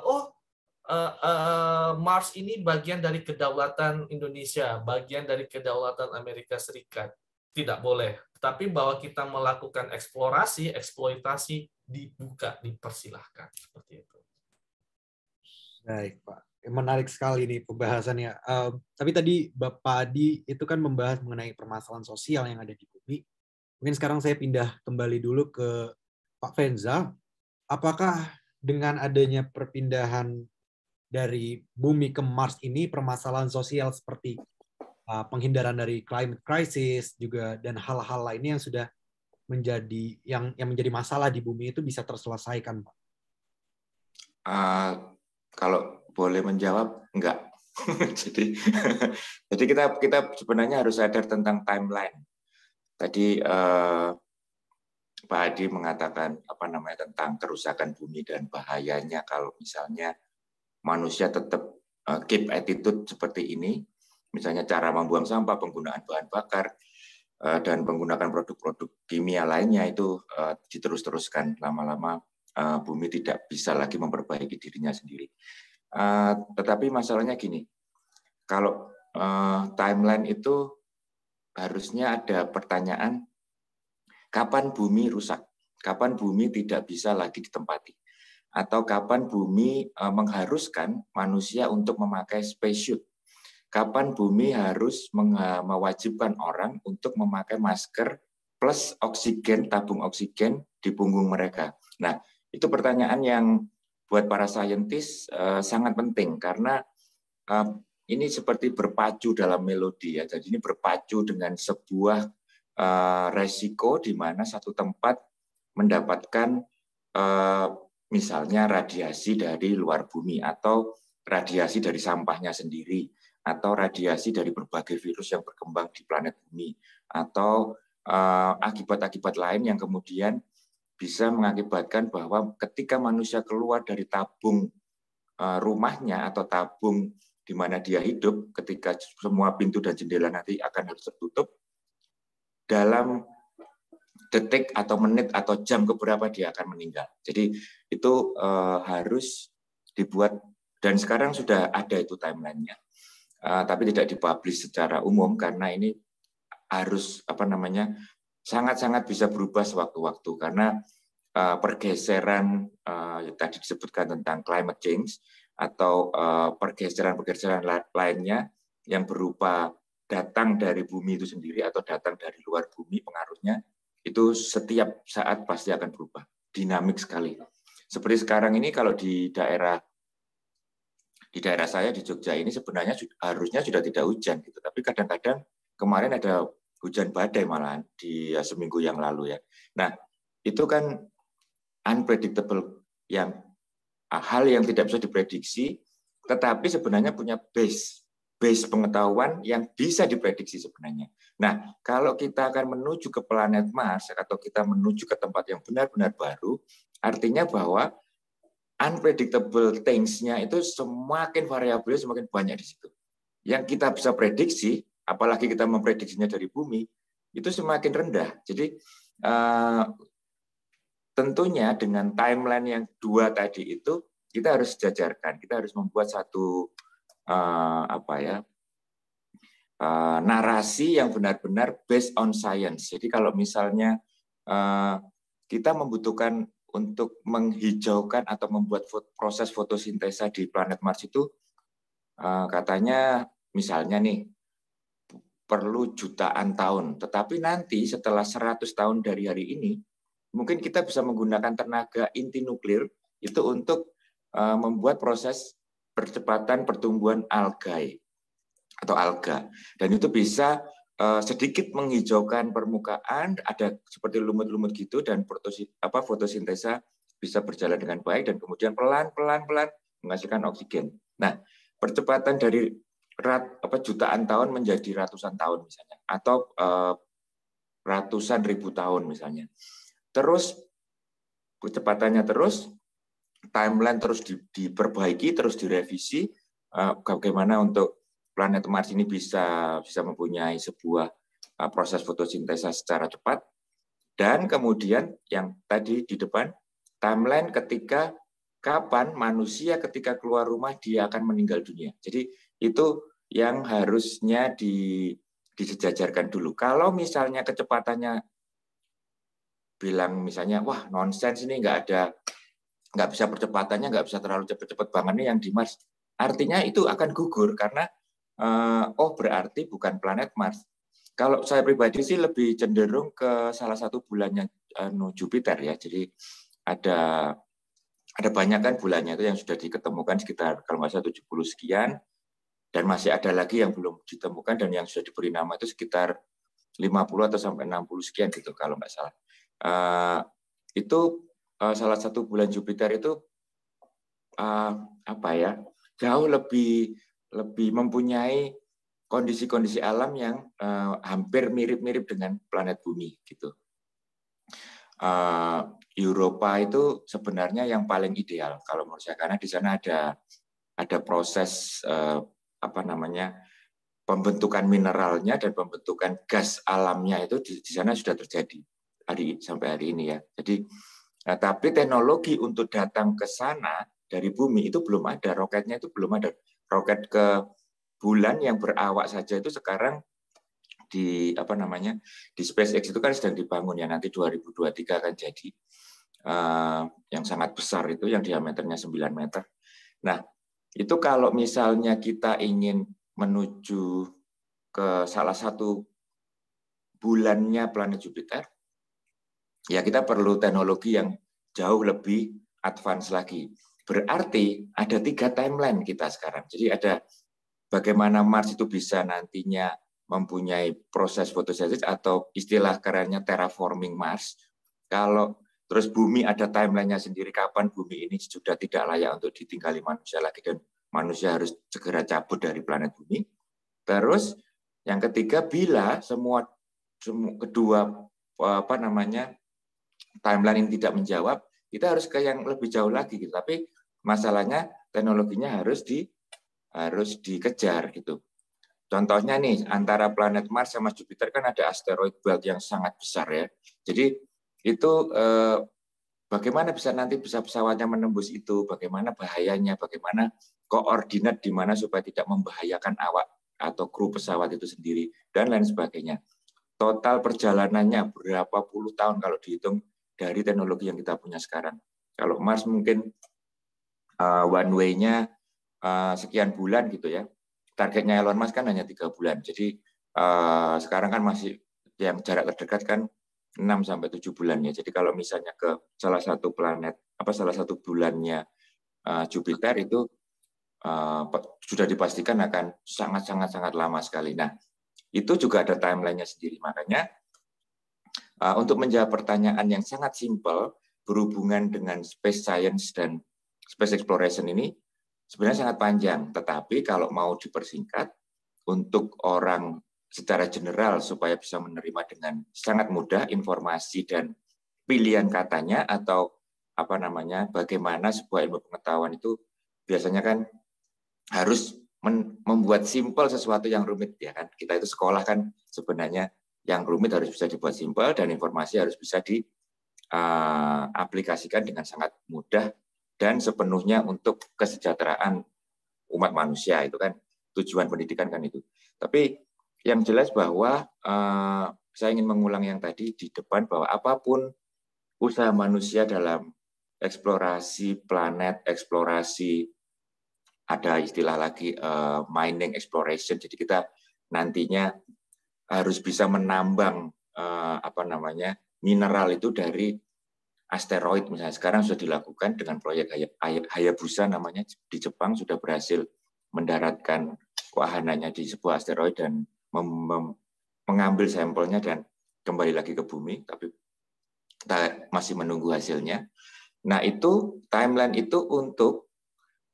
Mars ini bagian dari kedaulatan Indonesia, bagian dari kedaulatan Amerika Serikat. Tidak boleh. Tapi bahwa kita melakukan eksplorasi, eksploitasi, dibuka, dipersilahkan. Seperti itu. Baik, Pak. Menarik sekali nih pembahasannya. Tapi tadi Bapak Adi itu kan membahas mengenai permasalahan sosial yang ada di bumi. Mungkin sekarang saya pindah kembali dulu ke Pak Fenza. Apakah dengan adanya perpindahan dari bumi ke Mars ini permasalahan sosial seperti penghindaran dari climate crisis juga dan hal-hal lainnya yang sudah menjadi yang menjadi masalah di bumi itu bisa terselesaikan, Pak? Kalau boleh menjawab, enggak. jadi kita sebenarnya harus sadar tentang timeline. Tadi Pak Adi mengatakan tentang kerusakan bumi dan bahayanya kalau misalnya manusia tetap keep attitude seperti ini, misalnya cara membuang sampah, penggunaan bahan bakar, dan menggunakan produk-produk kimia lainnya itu diterus-teruskan, lama-lama bumi tidak bisa lagi memperbaiki dirinya sendiri. Tetapi masalahnya gini, kalau timeline itu harusnya ada pertanyaan, kapan bumi rusak? Kapan bumi tidak bisa lagi ditempati? Atau kapan bumi mengharuskan manusia untuk memakai spacesuit? Kapan bumi harus mewajibkan orang untuk memakai masker plus oksigen, tabung oksigen di punggung mereka? Nah, itu pertanyaan yang buat para saintis sangat penting karena ini seperti berpacu dalam melodi ya. Jadi ini berpacu dengan sebuah resiko di mana satu tempat mendapatkan misalnya radiasi dari luar bumi atau radiasi dari sampahnya sendiri atau radiasi dari berbagai virus yang berkembang di planet bumi atau akibat-akibat lain yang kemudian bisa mengakibatkan bahwa ketika manusia keluar dari tabung rumahnya atau tabung di mana dia hidup, ketika semua pintu dan jendela nanti akan harus tertutup, dalam detik atau menit atau jam keberapa dia akan meninggal. Jadi itu harus dibuat, dan sekarang sudah ada itu timeline-nya. Tapi tidak dipublish secara umum karena ini harus sangat-sangat bisa berubah sewaktu-waktu karena pergeseran tadi disebutkan tentang climate change atau pergeseran-pergeseran lainnya yang berupa datang dari bumi itu sendiri atau datang dari luar bumi pengaruhnya itu setiap saat pasti akan berubah, dinamik sekali. Seperti sekarang ini kalau di daerah saya di Jogja ini sebenarnya harusnya sudah tidak hujan gitu, tapi kadang-kadang kemarin ada hujan badai malahan di seminggu yang lalu ya. Nah, itu kan unpredictable, yang hal yang tidak bisa diprediksi, tetapi sebenarnya punya base pengetahuan yang bisa diprediksi sebenarnya. Nah, kalau kita akan menuju ke planet Mars atau kita menuju ke tempat yang benar-benar baru, artinya bahwa unpredictable things-nya itu semakin variabelnya semakin banyak di situ. Yang kita bisa prediksi, apalagi kita memprediksinya dari bumi, itu semakin rendah. Jadi tentunya dengan timeline yang 2 tadi itu kita harus sejajarkan, kita harus membuat satu narasi yang benar-benar based on science. Jadi kalau misalnya kita membutuhkan untuk menghijaukan atau membuat proses fotosintesa di planet Mars itu katanya misalnya nih perlu jutaan tahun. Tetapi nanti setelah 100 tahun dari hari ini, mungkin kita bisa menggunakan tenaga inti nuklir itu untuk membuat proses percepatan pertumbuhan algae atau alga. Dan itu bisa sedikit menghijaukan permukaan, ada seperti lumut-lumut gitu, dan fotosintesa bisa berjalan dengan baik dan kemudian pelan-pelan menghasilkan oksigen. Nah, percepatan dari jutaan tahun menjadi ratusan tahun misalnya, atau ratusan ribu tahun misalnya. Terus kecepatannya terus, timeline terus diperbaiki, terus direvisi, bagaimana untuk planet Mars ini bisa mempunyai sebuah proses fotosintesa secara cepat, dan kemudian yang tadi di depan timeline ketika kapan manusia ketika keluar rumah dia akan meninggal dunia. Jadi itu yang harusnya disejajarkan dulu. Kalau misalnya kecepatannya bilang misalnya wah nonsens ini nggak bisa percepatannya, nggak bisa terlalu cepat banget nih yang di Mars, artinya itu akan gugur karena berarti bukan planet Mars. Kalau saya pribadi sih lebih cenderung ke salah satu bulannya Jupiter ya. Jadi ada ada banyak kan bulannya itu yang sudah diketemukan sekitar kalau nggak salah 70 sekian, dan masih ada lagi yang belum ditemukan dan yang sudah diberi nama itu sekitar 50 atau sampai 60 sekian gitu kalau nggak salah. Itu salah satu bulan Jupiter itu jauh lebih mempunyai kondisi-kondisi alam yang hampir mirip-mirip dengan planet Bumi gitu. Europa itu sebenarnya yang paling ideal kalau menurut saya, karena di sana ada proses pembentukan mineralnya dan pembentukan gas alamnya itu di sana sudah terjadi sampai hari ini ya. Jadi tapi teknologi untuk datang ke sana dari bumi itu belum ada, roketnya itu belum ada. Roket ke bulan yang berawak saja itu sekarang di SpaceX itu kan sedang dibangun ya, nanti 2023 akan jadi yang sangat besar itu yang diameternya 9 meter. Nah, itu kalau misalnya kita ingin menuju ke salah satu bulannya planet Jupiter, ya kita perlu teknologi yang jauh lebih advance lagi. Berarti ada 3 timeline kita sekarang. Jadi ada bagaimana Mars itu bisa nantinya mempunyai proses fotosintesis atau istilah kerennya terraforming Mars. Kalau terus bumi ada timelinenya sendiri, kapan bumi ini sudah tidak layak untuk ditinggali manusia lagi dan manusia harus segera cabut dari planet bumi. Terus yang ketiga, bila semua kedua timeline ini tidak menjawab, kita harus ke yang lebih jauh lagi gitu. Tapi masalahnya teknologinya harus dikejar gitu. Contohnya nih, antara planet Mars sama Jupiter kan ada asteroid belt yang sangat besar ya. Jadi itu bagaimana nanti bisa pesawatnya menembus itu, bagaimana bahayanya, bagaimana koordinat di mana supaya tidak membahayakan awak atau kru pesawat itu sendiri, dan lain sebagainya. Total perjalanannya berapa puluh tahun kalau dihitung dari teknologi yang kita punya sekarang. Kalau Mars mungkin one way-nya sekian bulan gitu ya. Targetnya Elon Musk kan hanya 3 bulan. Jadi sekarang kan masih yang jarak terdekat kan 6-7 bulan ya. Jadi kalau misalnya ke salah satu bulannya Jupiter itu sudah dipastikan akan sangat lama sekali. Nah, itu juga ada timeline-nya sendiri. Makanya untuk menjawab pertanyaan yang sangat simpel berhubungan dengan space science dan space exploration ini sebenarnya sangat panjang, tetapi kalau mau dipersingkat untuk orang secara general supaya bisa menerima dengan sangat mudah informasi dan pilihan katanya atau bagaimana sebuah ilmu pengetahuan itu biasanya kan harus membuat simpel sesuatu yang rumit ya kan. Kita itu sekolah kan sebenarnya yang rumit harus bisa dibuat simpel dan informasi harus bisa diaplikasikan dengan sangat mudah dan sepenuhnya untuk kesejahteraan umat manusia. Itu kan tujuan pendidikan kan itu. Tapi yang jelas bahwa saya ingin mengulang yang tadi di depan bahwa apapun usaha manusia dalam eksplorasi planet, eksplorasi ada istilah lagi mining exploration. Jadi kita nantinya harus bisa menambang mineral itu dari asteroid misalnya. Sekarang sudah dilakukan dengan proyek Hayabusa namanya di Jepang, sudah berhasil mendaratkan wahananya di sebuah asteroid dan mengambil sampelnya dan kembali lagi ke bumi, tapi kita masih menunggu hasilnya. Nah, itu timeline itu untuk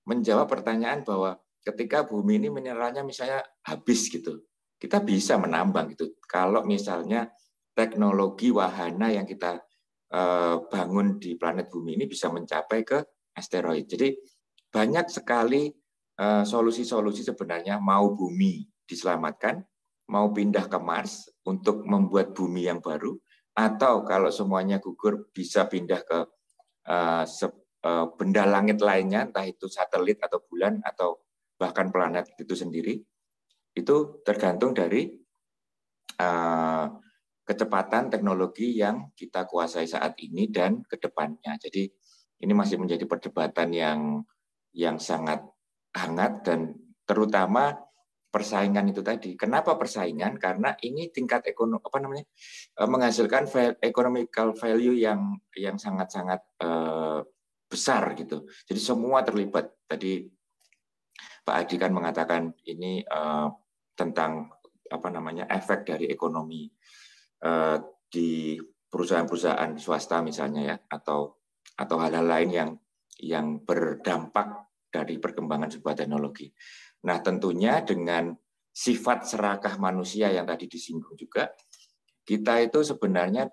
menjawab pertanyaan bahwa ketika bumi ini mineralnya misalnya habis gitu, kita bisa menambang gitu. Kalau misalnya teknologi wahana yang kita bangun di planet bumi ini bisa mencapai ke asteroid. Jadi banyak sekali solusi-solusi sebenarnya, mau bumi diselamatkan, mau pindah ke Mars untuk membuat bumi yang baru, atau kalau semuanya gugur bisa pindah ke benda langit lainnya, entah itu satelit atau bulan atau bahkan planet itu sendiri. Itu tergantung dari kecepatan teknologi yang kita kuasai saat ini dan ke depannya. Jadi ini masih menjadi perdebatan yang sangat hangat dan terutama persaingan itu tadi. Kenapa persaingan? Karena ini tingkat ekonomi menghasilkan economical value yang sangat-sangat besar gitu. Jadi semua terlibat. Tadi Pak Adi kan mengatakan ini tentang apa namanya efek dari ekonomi di perusahaan-perusahaan swasta misalnya ya, atau hal-hal lain yang berdampak dari perkembangan sebuah teknologi. Nah, tentunya dengan sifat serakah manusia yang tadi disinggung juga, kita itu sebenarnya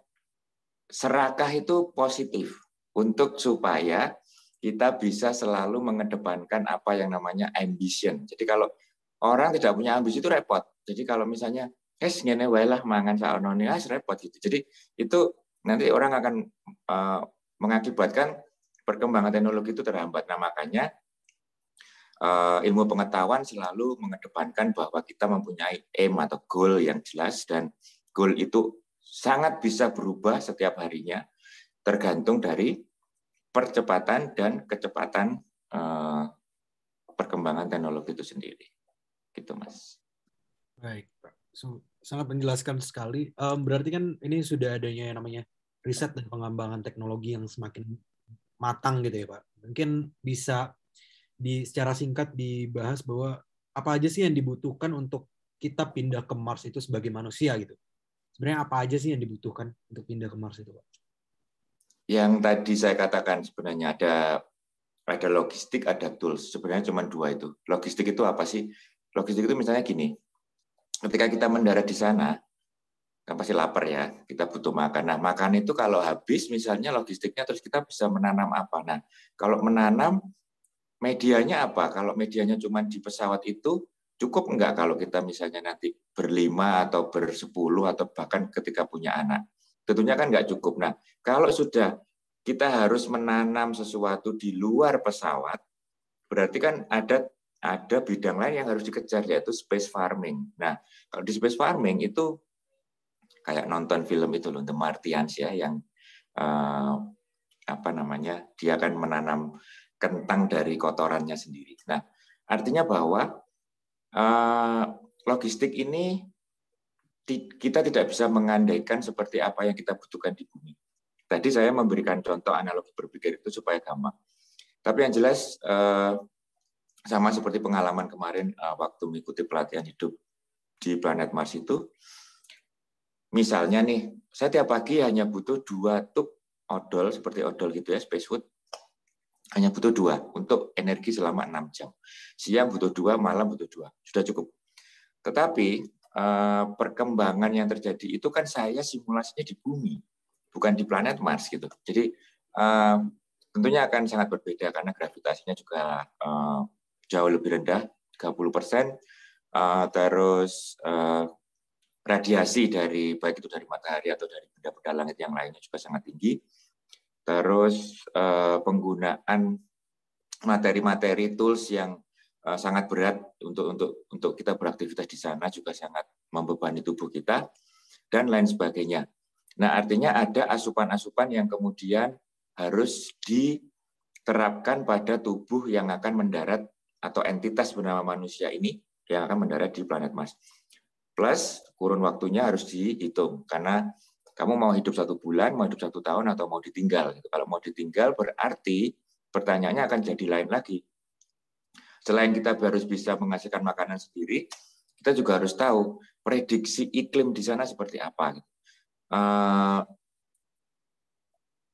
serakah itu positif untuk supaya kita bisa selalu mengedepankan apa yang namanya ambition. Jadi kalau orang tidak punya ambisi itu repot. Jadi kalau misalnya ngene wae lah mangan saono repot gitu. Jadi itu nanti orang akan mengakibatkan perkembangan teknologi itu terhambat. Nah, makanya ilmu pengetahuan selalu mengedepankan bahwa kita mempunyai aim atau goal yang jelas, dan goal itu sangat bisa berubah setiap harinya tergantung dari percepatan dan kecepatan perkembangan teknologi itu sendiri. Gitu, Mas. Baik, Pak. Sangat menjelaskan sekali. Berarti kan ini sudah adanya yang namanya riset dan pengembangan teknologi yang semakin matang gitu ya, Pak. Mungkin bisa secara singkat dibahas bahwa apa aja sih yang dibutuhkan untuk kita pindah ke Mars itu sebagai manusia gitu. Sebenarnya apa aja sih yang dibutuhkan untuk pindah ke Mars itu, Pak? Yang tadi saya katakan sebenarnya ada logistik, ada tools. Sebenarnya cuma dua itu. Logistik itu apa sih? Logistik itu misalnya gini, ketika kita mendarat di sana, kan pasti lapar ya, kita butuh makan. Nah, makan itu kalau habis, misalnya logistiknya, terus kita bisa menanam apa? Nah, kalau menanam, medianya apa? Kalau medianya cuma di pesawat itu, cukup enggak kalau kita misalnya nanti berlima atau bersepuluh atau bahkan ketika punya anak? Tentunya kan enggak cukup. Nah, kalau sudah kita harus menanam sesuatu di luar pesawat, berarti kan ada bidang lain yang harus dikejar, yaitu space farming. Nah, kalau di space farming itu kayak nonton film itu loh, The Martians ya, yang apa namanya, dia akan menanam kentang dari kotorannya sendiri. Nah, artinya bahwa logistik ini kita tidak bisa mengandaikan seperti apa yang kita butuhkan di bumi. Tadi saya memberikan contoh analogi berpikir itu supaya gampang. Tapi yang jelas sama seperti pengalaman kemarin waktu mengikuti pelatihan hidup di planet Mars itu, misalnya nih, saya tiap pagi hanya butuh 2 tub odol, seperti odol gitu ya, spacewood, hanya butuh 2 untuk energi selama 6 jam. Siang butuh 2, malam butuh 2, sudah cukup. Tetapi perkembangan yang terjadi itu kan saya simulasinya di bumi, bukan di planet Mars gitu. Jadi tentunya akan sangat berbeda karena gravitasinya juga jauh lebih rendah, 30%. Terus radiasi dari baik itu dari matahari atau dari benda-benda langit yang lainnya juga sangat tinggi. Terus penggunaan materi-materi tools yang sangat berat untuk kita beraktivitas di sana juga sangat membebani tubuh kita dan lain sebagainya. Nah, artinya ada asupan-asupan yang kemudian harus diterapkan pada tubuh yang akan mendarat atau entitas bernama manusia ini yang akan mendarat di planet Mars. Plus kurun waktunya harus dihitung karena kamu mau hidup 1 bulan, mau hidup 1 tahun, atau mau ditinggal. Kalau mau ditinggal berarti pertanyaannya akan jadi lain lagi. Selain kita harus bisa menghasilkan makanan sendiri, kita juga harus tahu prediksi iklim di sana seperti apa.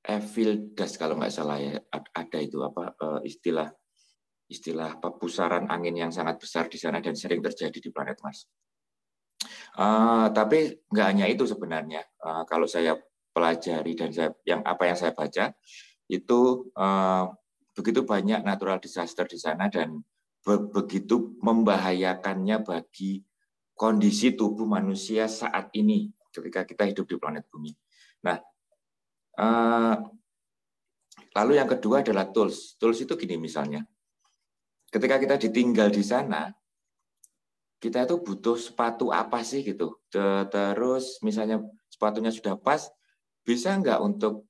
Evil dust kalau nggak salah ya, ada itu apa istilah pusaran angin yang sangat besar di sana dan sering terjadi di planet Mars. Tapi nggak hanya itu sebenarnya. Kalau saya pelajari dan apa yang saya baca itu begitu banyak natural disaster di sana dan begitu membahayakannya bagi kondisi tubuh manusia saat ini ketika kita hidup di planet bumi. Nah, lalu yang kedua adalah tools. Tools itu gini misalnya, ketika kita ditinggal di sana, kita itu butuh sepatu apa sih gitu. Terus misalnya sepatunya sudah pas, bisa nggak untuk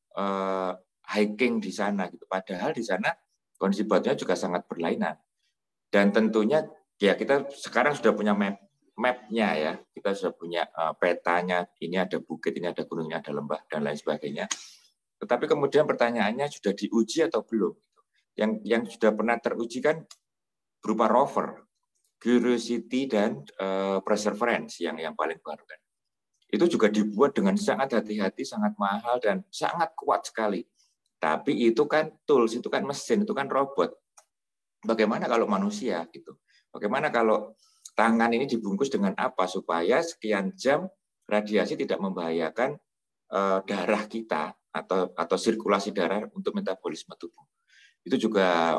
hiking di sana gitu. Padahal di sana kondisi batunya juga sangat berlainan. Dan tentunya ya kita sekarang sudah punya map-nya ya. Kita sudah punya petanya, ini ada bukit, ini ada gunung, ini ada lembah dan lain sebagainya. Tetapi kemudian pertanyaannya sudah diuji atau belum? Yang sudah pernah teruji kan berupa rover, Curiosity dan Perseverance yang paling baru kan. Itu juga dibuat dengan sangat hati-hati, sangat mahal dan sangat kuat sekali. Tapi itu kan tools, itu kan mesin, itu kan robot. Bagaimana kalau manusia gitu? Bagaimana kalau tangan ini dibungkus dengan apa supaya sekian jam radiasi tidak membahayakan darah kita atau sirkulasi darah untuk metabolisme tubuh. Itu juga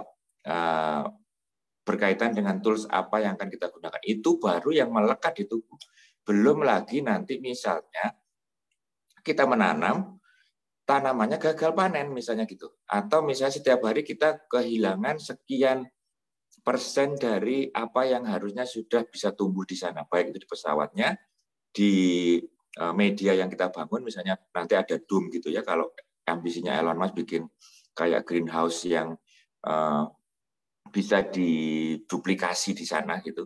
berkaitan dengan tools apa yang akan kita gunakan. Itu baru yang melekat di tubuh. Belum lagi nanti misalnya kita menanam, tanamannya gagal panen misalnya gitu. Atau misalnya setiap hari kita kehilangan sekian persen dari apa yang harusnya sudah bisa tumbuh di sana. Baik itu di pesawatnya, di media yang kita bangun, misalnya nanti ada dome gitu ya, kalau ambisinya Elon Musk bikin kayak greenhouse yang bisa diduplikasi di sana gitu.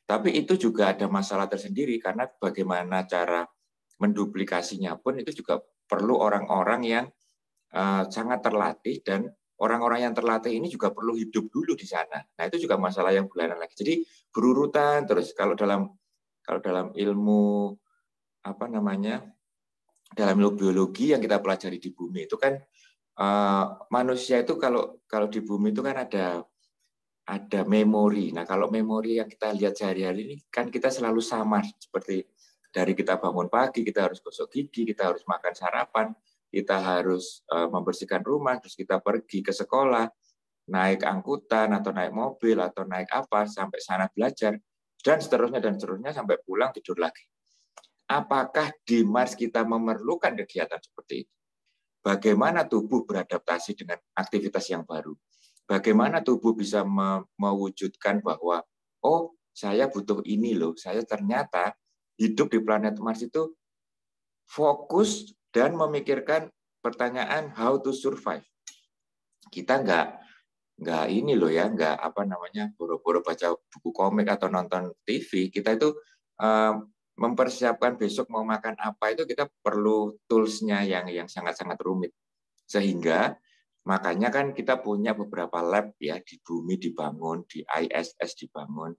Tapi itu juga ada masalah tersendiri karena bagaimana cara menduplikasinya pun itu juga perlu orang-orang yang sangat terlatih dan orang-orang yang terlatih ini juga perlu hidup dulu di sana. Nah itu juga masalah yang bulanan lagi. Jadi berurutan terus kalau dalam ilmu dalam ilmu biologi yang kita pelajari di bumi itu kan manusia itu kalau di bumi itu kan ada memori. Nah, kalau memori yang kita lihat sehari-hari ini kan kita selalu samar, seperti dari kita bangun pagi, kita harus gosok gigi, kita harus makan sarapan, kita harus membersihkan rumah, terus kita pergi ke sekolah, naik angkutan atau naik mobil atau naik apa sampai sana belajar dan seterusnya sampai pulang tidur lagi. Apakah di Mars kita memerlukan kegiatan seperti itu? Bagaimana tubuh beradaptasi dengan aktivitas yang baru? Bagaimana tubuh bisa mewujudkan bahwa, oh saya butuh ini loh, saya ternyata hidup di planet Mars itu fokus dan memikirkan pertanyaan how to survive. Kita nggak ini loh ya, nggak boro-boro baca buku komik atau nonton TV. Kita itu mempersiapkan besok mau makan apa itu kita perlu toolsnya yang sangat-sangat rumit. Sehingga makanya kan kita punya beberapa lab ya di bumi dibangun, di ISS dibangun,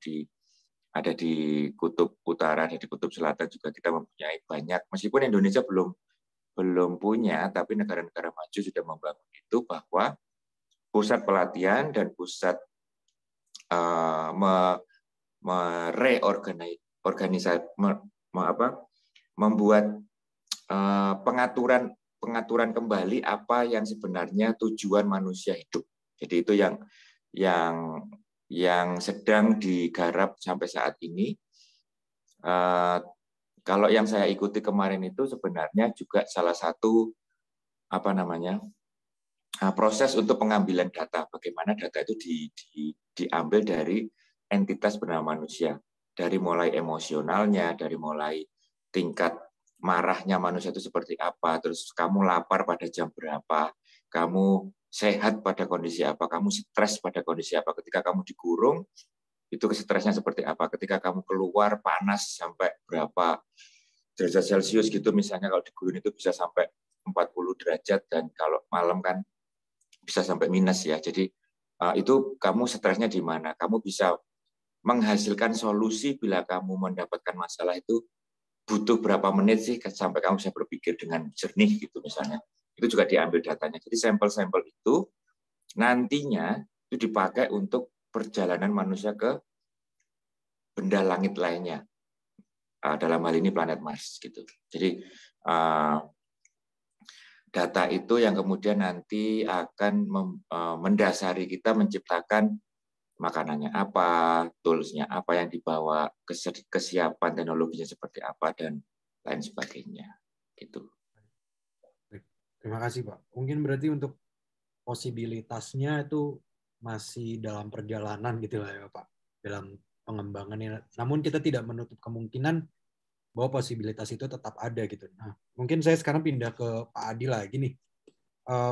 ada di kutub utara, ada di kutub selatan juga kita mempunyai banyak. Meskipun Indonesia belum punya, tapi negara-negara maju sudah membangun itu bahwa pusat pelatihan dan pusat membuat pengaturan kembali apa yang sebenarnya tujuan manusia hidup. Jadi itu yang sedang digarap sampai saat ini. Kalau yang saya ikuti kemarin itu sebenarnya juga salah satu proses untuk pengambilan data. Bagaimana data itu diambil dari entitas bernama manusia. Dari mulai emosionalnya, dari mulai tingkat marahnya manusia itu seperti apa, terus kamu lapar pada jam berapa, kamu sehat pada kondisi apa, kamu stres pada kondisi apa, ketika kamu dikurung, itu stresnya seperti apa, ketika kamu keluar panas sampai berapa derajat Celcius gitu, misalnya kalau di gurun itu bisa sampai 40 derajat, dan kalau malam kan bisa sampai minus ya, jadi itu kamu stresnya di mana, kamu bisa menghasilkan solusi bila kamu mendapatkan masalah itu butuh berapa menit sih sampai kamu bisa berpikir dengan jernih gitu misalnya. Itu juga diambil datanya. Jadi sampel-sampel itu nantinya itu dipakai untuk perjalanan manusia ke benda langit lainnya. Dalam hal ini planet Mars gitu. Jadi data itu yang kemudian nanti akan mendasari kita menciptakan makanannya apa, toolsnya apa yang dibawa, kesiapan teknologinya seperti apa, dan lain sebagainya. Gitu. Terima kasih, Pak. Mungkin berarti untuk posibilitasnya itu masih dalam perjalanan gitu lah ya, Pak. Dalam pengembangannya. Namun kita tidak menutup kemungkinan bahwa posibilitas itu tetap ada gitu. Nah, mungkin saya sekarang pindah ke Pak Adi lagi nih.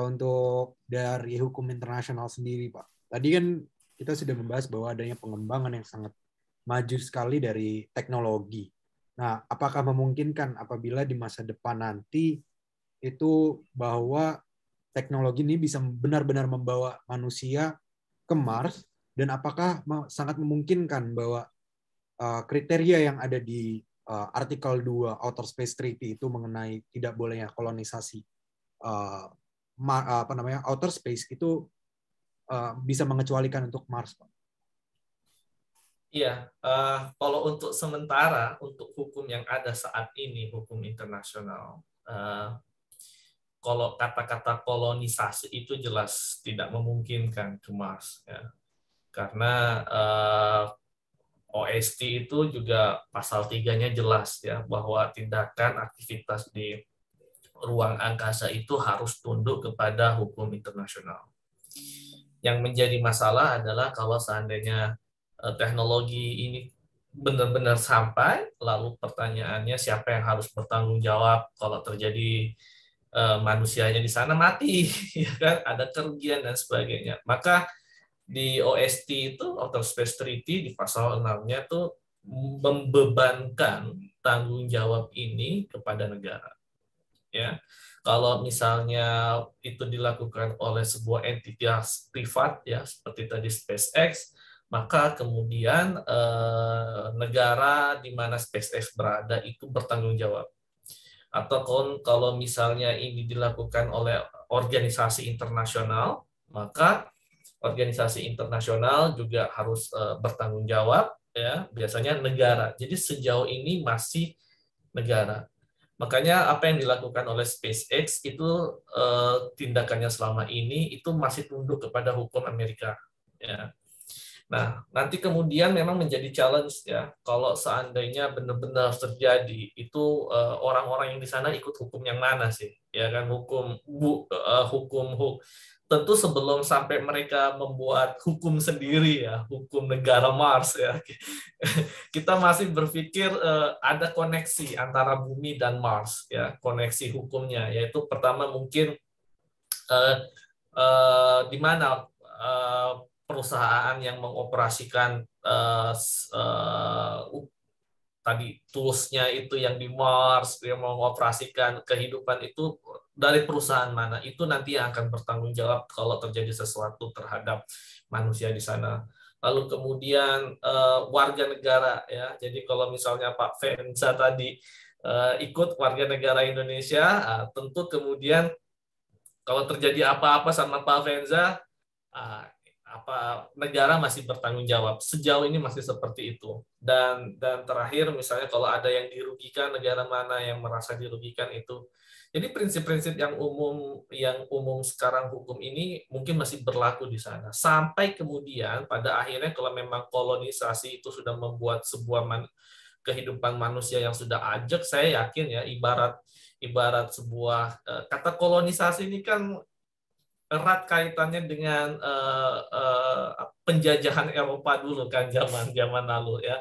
Untuk dari hukum internasional sendiri, Pak. Tadi kan kita sudah membahas bahwa adanya pengembangan yang sangat maju sekali dari teknologi. Nah, apakah memungkinkan apabila di masa depan nanti itu bahwa teknologi ini bisa benar-benar membawa manusia ke Mars, dan apakah sangat memungkinkan bahwa kriteria yang ada di artikel 2 Outer Space Treaty itu mengenai tidak bolehnya kolonisasi outer space itu bisa mengecualikan untuk Mars, Pak? Iya, kalau untuk sementara, untuk hukum yang ada saat ini, hukum internasional, kalau kata-kata kolonisasi itu jelas tidak memungkinkan ke Mars, ya. Karena OST itu juga pasal 3-nya jelas, ya, bahwa tindakan aktivitas di ruang angkasa itu harus tunduk kepada hukum internasional. Yang menjadi masalah adalah kalau seandainya teknologi ini benar-benar sampai, lalu pertanyaannya siapa yang harus bertanggung jawab kalau terjadi manusianya di sana mati, ya kan, ada kerugian dan sebagainya. Maka di OST itu, Outer Space Treaty, di pasal 6-nya tuh membebankan tanggung jawab ini kepada negara. Ya, kalau misalnya itu dilakukan oleh sebuah entitas privat, ya seperti tadi SpaceX, maka kemudian negara di mana SpaceX berada itu bertanggung jawab. Atau kalau misalnya ini dilakukan oleh organisasi internasional, maka organisasi internasional juga harus bertanggung jawab, ya, biasanya negara. Jadi sejauh ini masih negara. Makanya apa yang dilakukan oleh SpaceX itu tindakannya selama ini itu masih tunduk kepada hukum Amerika, ya. Nah, nanti kemudian memang menjadi challenge, ya, kalau seandainya benar-benar terjadi itu orang-orang yang di sana ikut hukum yang mana sih, ya kan, hukum tentu sebelum sampai mereka membuat hukum sendiri, ya, hukum negara Mars, ya, kita masih berpikir ada koneksi antara bumi dan Mars, ya, koneksi hukumnya, yaitu pertama mungkin di mana perusahaan yang mengoperasikan tadi toolsnya itu yang di Mars, yang mengoperasikan kehidupan itu dari perusahaan mana, itu nanti yang akan bertanggung jawab kalau terjadi sesuatu terhadap manusia di sana. Lalu kemudian warga negara, ya, jadi kalau misalnya Pak Venza tadi ikut warga negara Indonesia, tentu kemudian kalau terjadi apa-apa sama Pak Venza, negara masih bertanggung jawab. Sejauh ini masih seperti itu. Dan terakhir misalnya kalau ada yang dirugikan, negara mana yang merasa dirugikan itu. Jadi prinsip-prinsip yang umum sekarang hukum ini mungkin masih berlaku di sana. Sampai kemudian pada akhirnya kalau memang kolonisasi itu sudah membuat sebuah kehidupan manusia yang sudah ajak, saya yakin, ya, ibarat sebuah kata kolonisasi ini kan erat kaitannya dengan penjajahan Eropa dulu kan, zaman lalu, ya.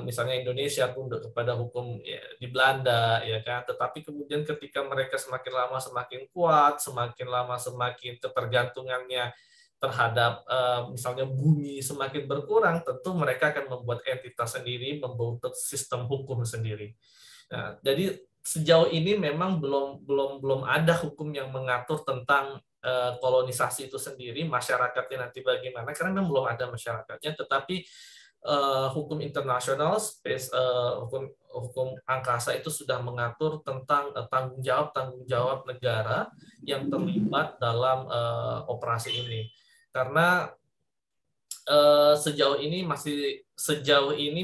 Misalnya Indonesia tunduk kepada hukum, ya, di Belanda, ya kan, tetapi kemudian ketika mereka semakin lama semakin kuat, semakin lama semakin ketergantungannya terhadap misalnya bumi semakin berkurang, tentu mereka akan membuat entitas sendiri, membentuk sistem hukum sendiri. Nah, jadi sejauh ini memang belum ada hukum yang mengatur tentang kolonisasi itu sendiri, masyarakatnya nanti bagaimana, karena memang belum ada masyarakatnya, tetapi hukum internasional, hukum angkasa itu sudah mengatur tentang tanggung jawab negara yang terlibat dalam operasi ini. Karena sejauh ini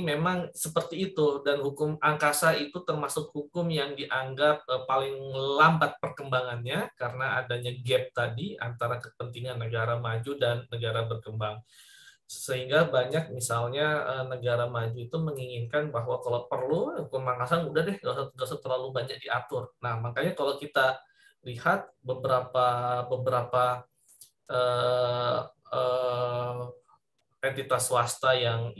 memang seperti itu, dan hukum angkasa itu termasuk hukum yang dianggap paling lambat perkembangannya karena adanya gap tadi antara kepentingan negara maju dan negara berkembang. Sehingga banyak misalnya negara maju itu menginginkan bahwa kalau perlu hukum angkasa udah deh, nggak usah terlalu banyak diatur. Nah, makanya kalau kita lihat beberapa entitas swasta yang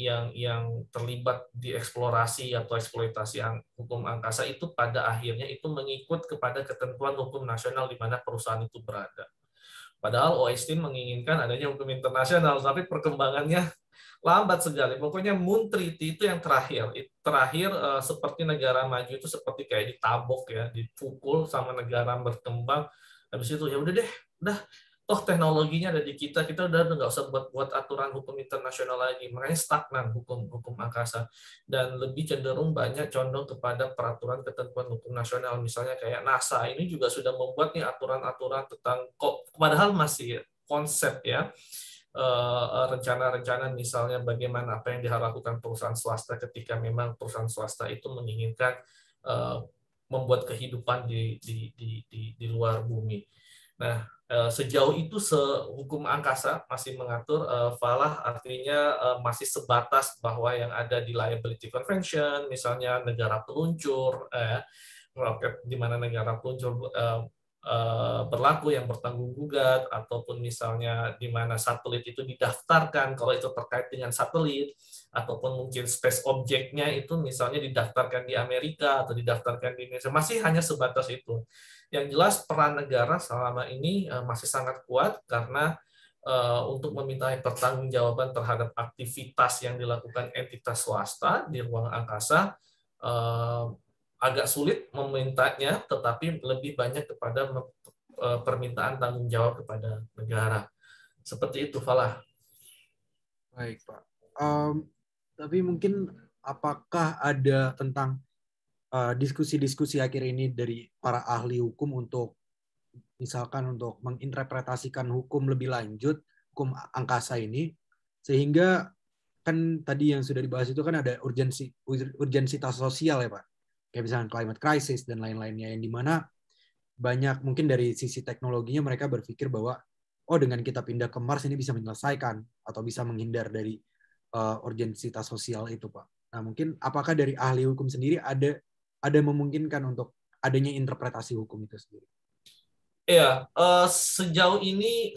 terlibat di eksplorasi atau eksploitasi hukum angkasa itu pada akhirnya itu mengikut kepada ketentuan hukum nasional di mana perusahaan itu berada. Padahal OECD menginginkan adanya hukum internasional, tapi perkembangannya lambat sekali. Pokoknya Moon Treaty itu yang terakhir. Terakhir seperti negara maju itu seperti kayak ditabok ya, dipukul sama negara berkembang. Habis itu ya udah deh, udah toh teknologinya ada di kita udah nggak usah buat aturan hukum internasional lagi. Makanya stagnan hukum angkasa dan lebih cenderung banyak condong kepada peraturan ketentuan hukum nasional. Misalnya kayak NASA ini juga sudah membuat nih aturan-aturan tentang kok, padahal masih konsep ya, rencana-rencana misalnya bagaimana apa yang dilakukan perusahaan swasta ketika memang perusahaan swasta itu menginginkan membuat kehidupan di luar bumi. Nah, sejauh itu hukum angkasa masih mengatur, falah artinya masih sebatas bahwa yang ada di Liability Convention, misalnya negara peluncur, roket di mana negara peluncur berlaku yang bertanggung gugat, ataupun misalnya di mana satelit itu didaftarkan kalau itu terkait dengan satelit, ataupun mungkin space object-nya itu misalnya didaftarkan di Amerika atau didaftarkan di Indonesia, masih hanya sebatas itu. Yang jelas peran negara selama ini masih sangat kuat karena untuk meminta pertanggungjawaban terhadap aktivitas yang dilakukan entitas swasta di ruang angkasa agak sulit memintanya, tetapi lebih banyak kepada permintaan tanggung jawab kepada negara. Seperti itu, Falah. Baik, Pak. Tapi mungkin apakah ada tentang diskusi-diskusi akhir ini dari para ahli hukum untuk misalkan untuk menginterpretasikan hukum lebih lanjut, hukum angkasa ini, sehingga kan tadi yang sudah dibahas itu kan ada urgensitas sosial ya Pak, kayak misalnya climate crisis dan lain-lainnya, yang dimana banyak mungkin dari sisi teknologinya mereka berpikir bahwa oh dengan kita pindah ke Mars ini bisa menyelesaikan atau bisa menghindar dari urgensitas sosial itu Pak. Nah mungkin apakah dari ahli hukum sendiri ada memungkinkan untuk adanya interpretasi hukum itu sendiri? Ya, sejauh ini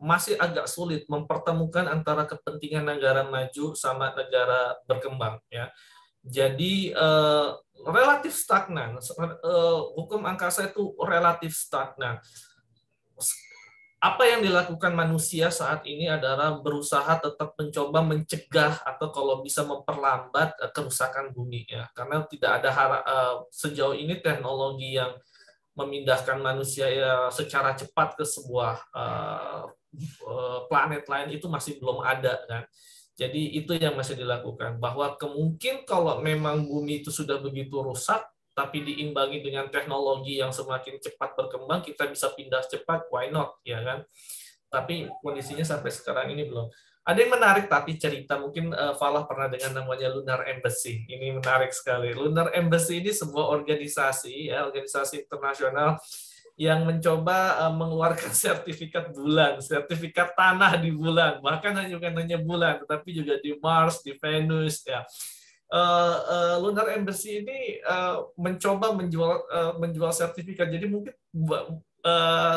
masih agak sulit mempertemukan antara kepentingan negara maju sama negara berkembang ya. Jadi relatif stagnan. Hukum angkasa itu relatif stagnan. Apa yang dilakukan manusia saat ini adalah berusaha tetap mencoba mencegah atau kalau bisa memperlambat kerusakan bumi ya. Karena tidak ada sejauh ini teknologi yang memindahkan manusia ya secara cepat ke sebuah planet lain itu masih belum ada kan. Jadi itu yang masih dilakukan, bahwa kemungkin kalau memang bumi itu sudah begitu rusak tapi diimbangi dengan teknologi yang semakin cepat berkembang, kita bisa pindah cepat, why not ya kan. Tapi kondisinya sampai sekarang ini belum. Ada yang menarik tapi cerita, mungkin Falah pernah dengan namanya Lunar Embassy. Ini menarik sekali. Lunar Embassy ini sebuah organisasi ya, organisasi internasional yang mencoba mengeluarkan sertifikat bulan, sertifikat tanah di bulan, bahkan bukan hanya bulan, tetapi juga di Mars, di Venus ya. Lunar Embassy ini mencoba menjual sertifikat. Jadi mungkin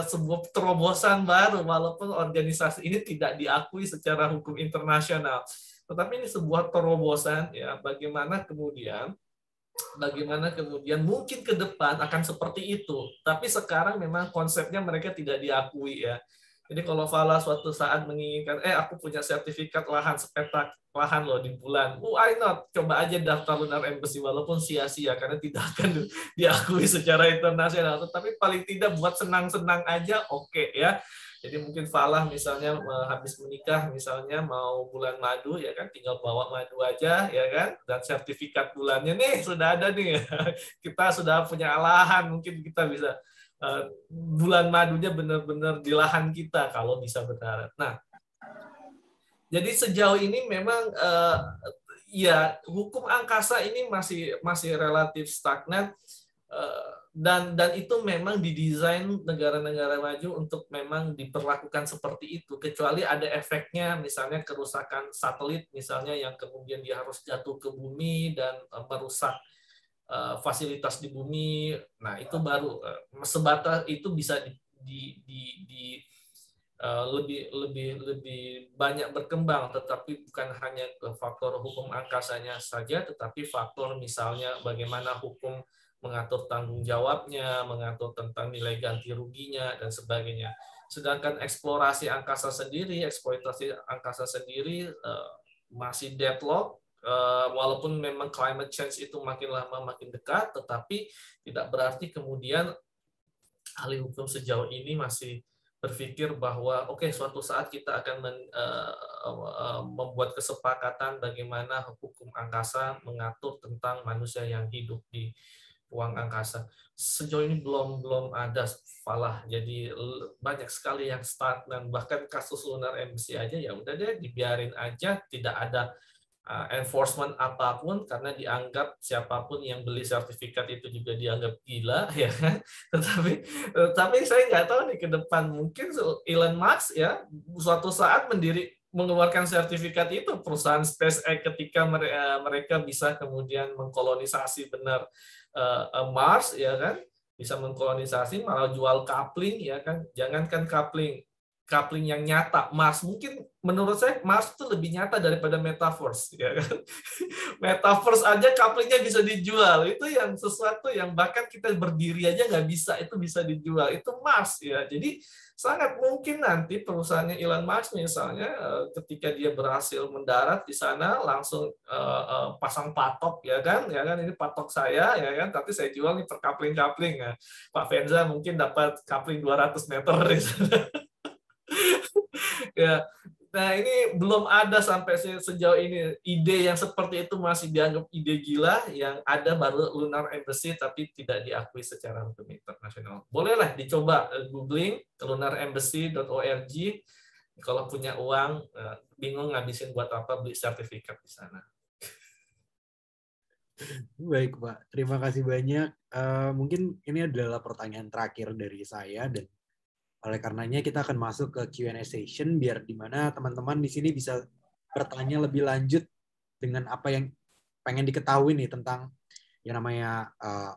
sebuah terobosan baru, walaupun organisasi ini tidak diakui secara hukum internasional, tetapi ini sebuah terobosan ya, bagaimana kemudian mungkin ke depan akan seperti itu, tapi sekarang memang konsepnya mereka tidak diakui ya. Jadi kalau Falah suatu saat menginginkan, aku punya sertifikat lahan sepetak lahan loh di bulan, why not? Coba aja daftar Lunar Embassy, walaupun sia-sia karena tidak akan diakui secara internasional, tetapi paling tidak buat senang-senang aja, oke ya. Jadi mungkin Falah misalnya habis menikah misalnya mau bulan madu ya kan, tinggal bawa madu aja ya kan, dan sertifikat bulannya nih sudah ada nih. Kita sudah punya lahan, mungkin kita bisa bulan madunya benar-benar di lahan kita kalau bisa benar. Nah, jadi sejauh ini memang ya hukum angkasa ini masih relatif stagnan. Dan itu memang didesain negara-negara maju untuk memang diperlakukan seperti itu, kecuali ada efeknya, misalnya kerusakan satelit misalnya yang kemudian dia harus jatuh ke bumi dan merusak fasilitas di bumi. Nah itu baru sebatas itu bisa lebih banyak berkembang, tetapi bukan hanya ke faktor hukum angkasanya saja, tetapi faktor misalnya bagaimana hukum mengatur tanggung jawabnya, mengatur tentang nilai ganti ruginya, dan sebagainya. Sedangkan eksplorasi angkasa sendiri, eksploitasi angkasa sendiri masih deadlock, walaupun memang climate change itu makin lama makin dekat, tetapi tidak berarti kemudian ahli hukum sejauh ini masih berpikir bahwa oke, suatu saat kita akan membuat kesepakatan bagaimana hukum angkasa mengatur tentang manusia yang hidup di ruang angkasa. Sejauh ini belum ada falah. Jadi banyak sekali yang stagnan. Bahkan kasus Lunar Embassy aja ya udah deh dibiarin aja, tidak ada enforcement apapun karena dianggap siapapun yang beli sertifikat itu juga dianggap gila, ya kan? Tapi saya nggak tahu nih ke depan, mungkin Elon Musk ya suatu saat mengeluarkan sertifikat itu, perusahaan SpaceX, ketika mereka bisa kemudian mengkolonisasi benar Mars, ya kan, bisa mengkolonisasi, malah jual coupling, ya kan, jangankan coupling yang nyata, Mars, mungkin menurut saya Mars itu lebih nyata daripada Metaverse, ya kan? Metaverse aja couplingnya bisa dijual, itu yang sesuatu yang bahkan kita berdiri aja nggak bisa, itu bisa dijual, itu Mars, ya. Jadi sangat mungkin nanti perusahaannya Elon Musk misalnya, ketika dia berhasil mendarat di sana, langsung pasang patok, ya kan, ini patok saya, ya kan, tapi saya jual nih per coupling, ya. Pak Venza mungkin dapat coupling 200 meter di sana. Ya, nah ini belum ada sampai sejauh ini, ide yang seperti itu masih dianggap ide gila. Yang ada baru Lunar Embassy, tapi tidak diakui secara hukum internasional. Bolehlah dicoba googling lunarembassy.org. Kalau punya uang, bingung ngabisin buat apa, beli sertifikat di sana. Baik Pak, terima kasih banyak. Mungkin ini adalah pertanyaan terakhir dari saya, dan oleh karenanya kita akan masuk ke Q&A session, biar di mana teman-teman di sini bisa bertanya lebih lanjut dengan apa yang pengen diketahui nih tentang yang namanya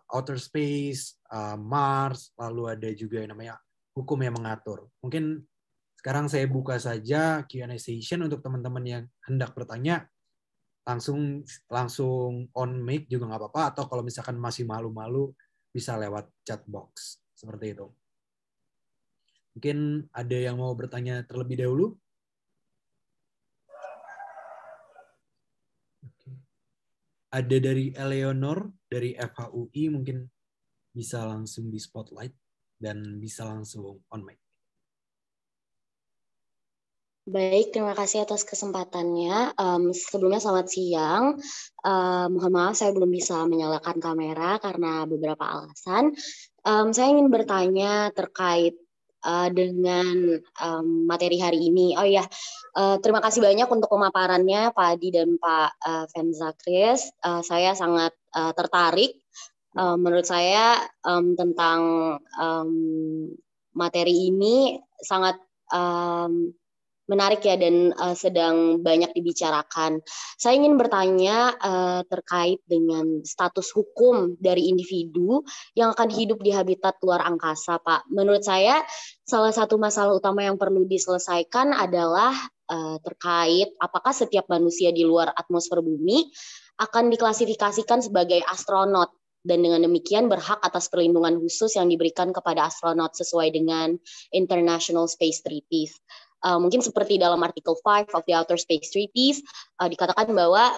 outer space, Mars, lalu ada juga yang namanya hukum yang mengatur. Mungkin sekarang saya buka saja Q&A session untuk teman-teman yang hendak bertanya, langsung on mic juga nggak apa-apa, atau kalau misalkan masih malu-malu bisa lewat chat box seperti itu. Mungkin ada yang mau bertanya terlebih dahulu? Ada dari Eleonor, dari FHUI, mungkin bisa langsung di spotlight dan bisa langsung on mic. Baik, terima kasih atas kesempatannya. Sebelumnya selamat siang. Mohon maaf saya belum bisa menyalakan kamera karena beberapa alasan. Saya ingin bertanya terkait dengan materi hari ini. Oh ya, terima kasih banyak untuk pemaparannya Pak Adi dan Pak Venza Chris. Saya sangat tertarik. Menurut saya tentang materi ini sangat menarik ya, dan sedang banyak dibicarakan. Saya ingin bertanya terkait dengan status hukum dari individu yang akan hidup di habitat luar angkasa, Pak. Menurut saya salah satu masalah utama yang perlu diselesaikan adalah terkait apakah setiap manusia di luar atmosfer bumi akan diklasifikasikan sebagai astronot, dan dengan demikian berhak atas perlindungan khusus yang diberikan kepada astronot sesuai dengan International Space Treaties. Mungkin seperti dalam artikel 5 of the Outer Space Treaties, dikatakan bahwa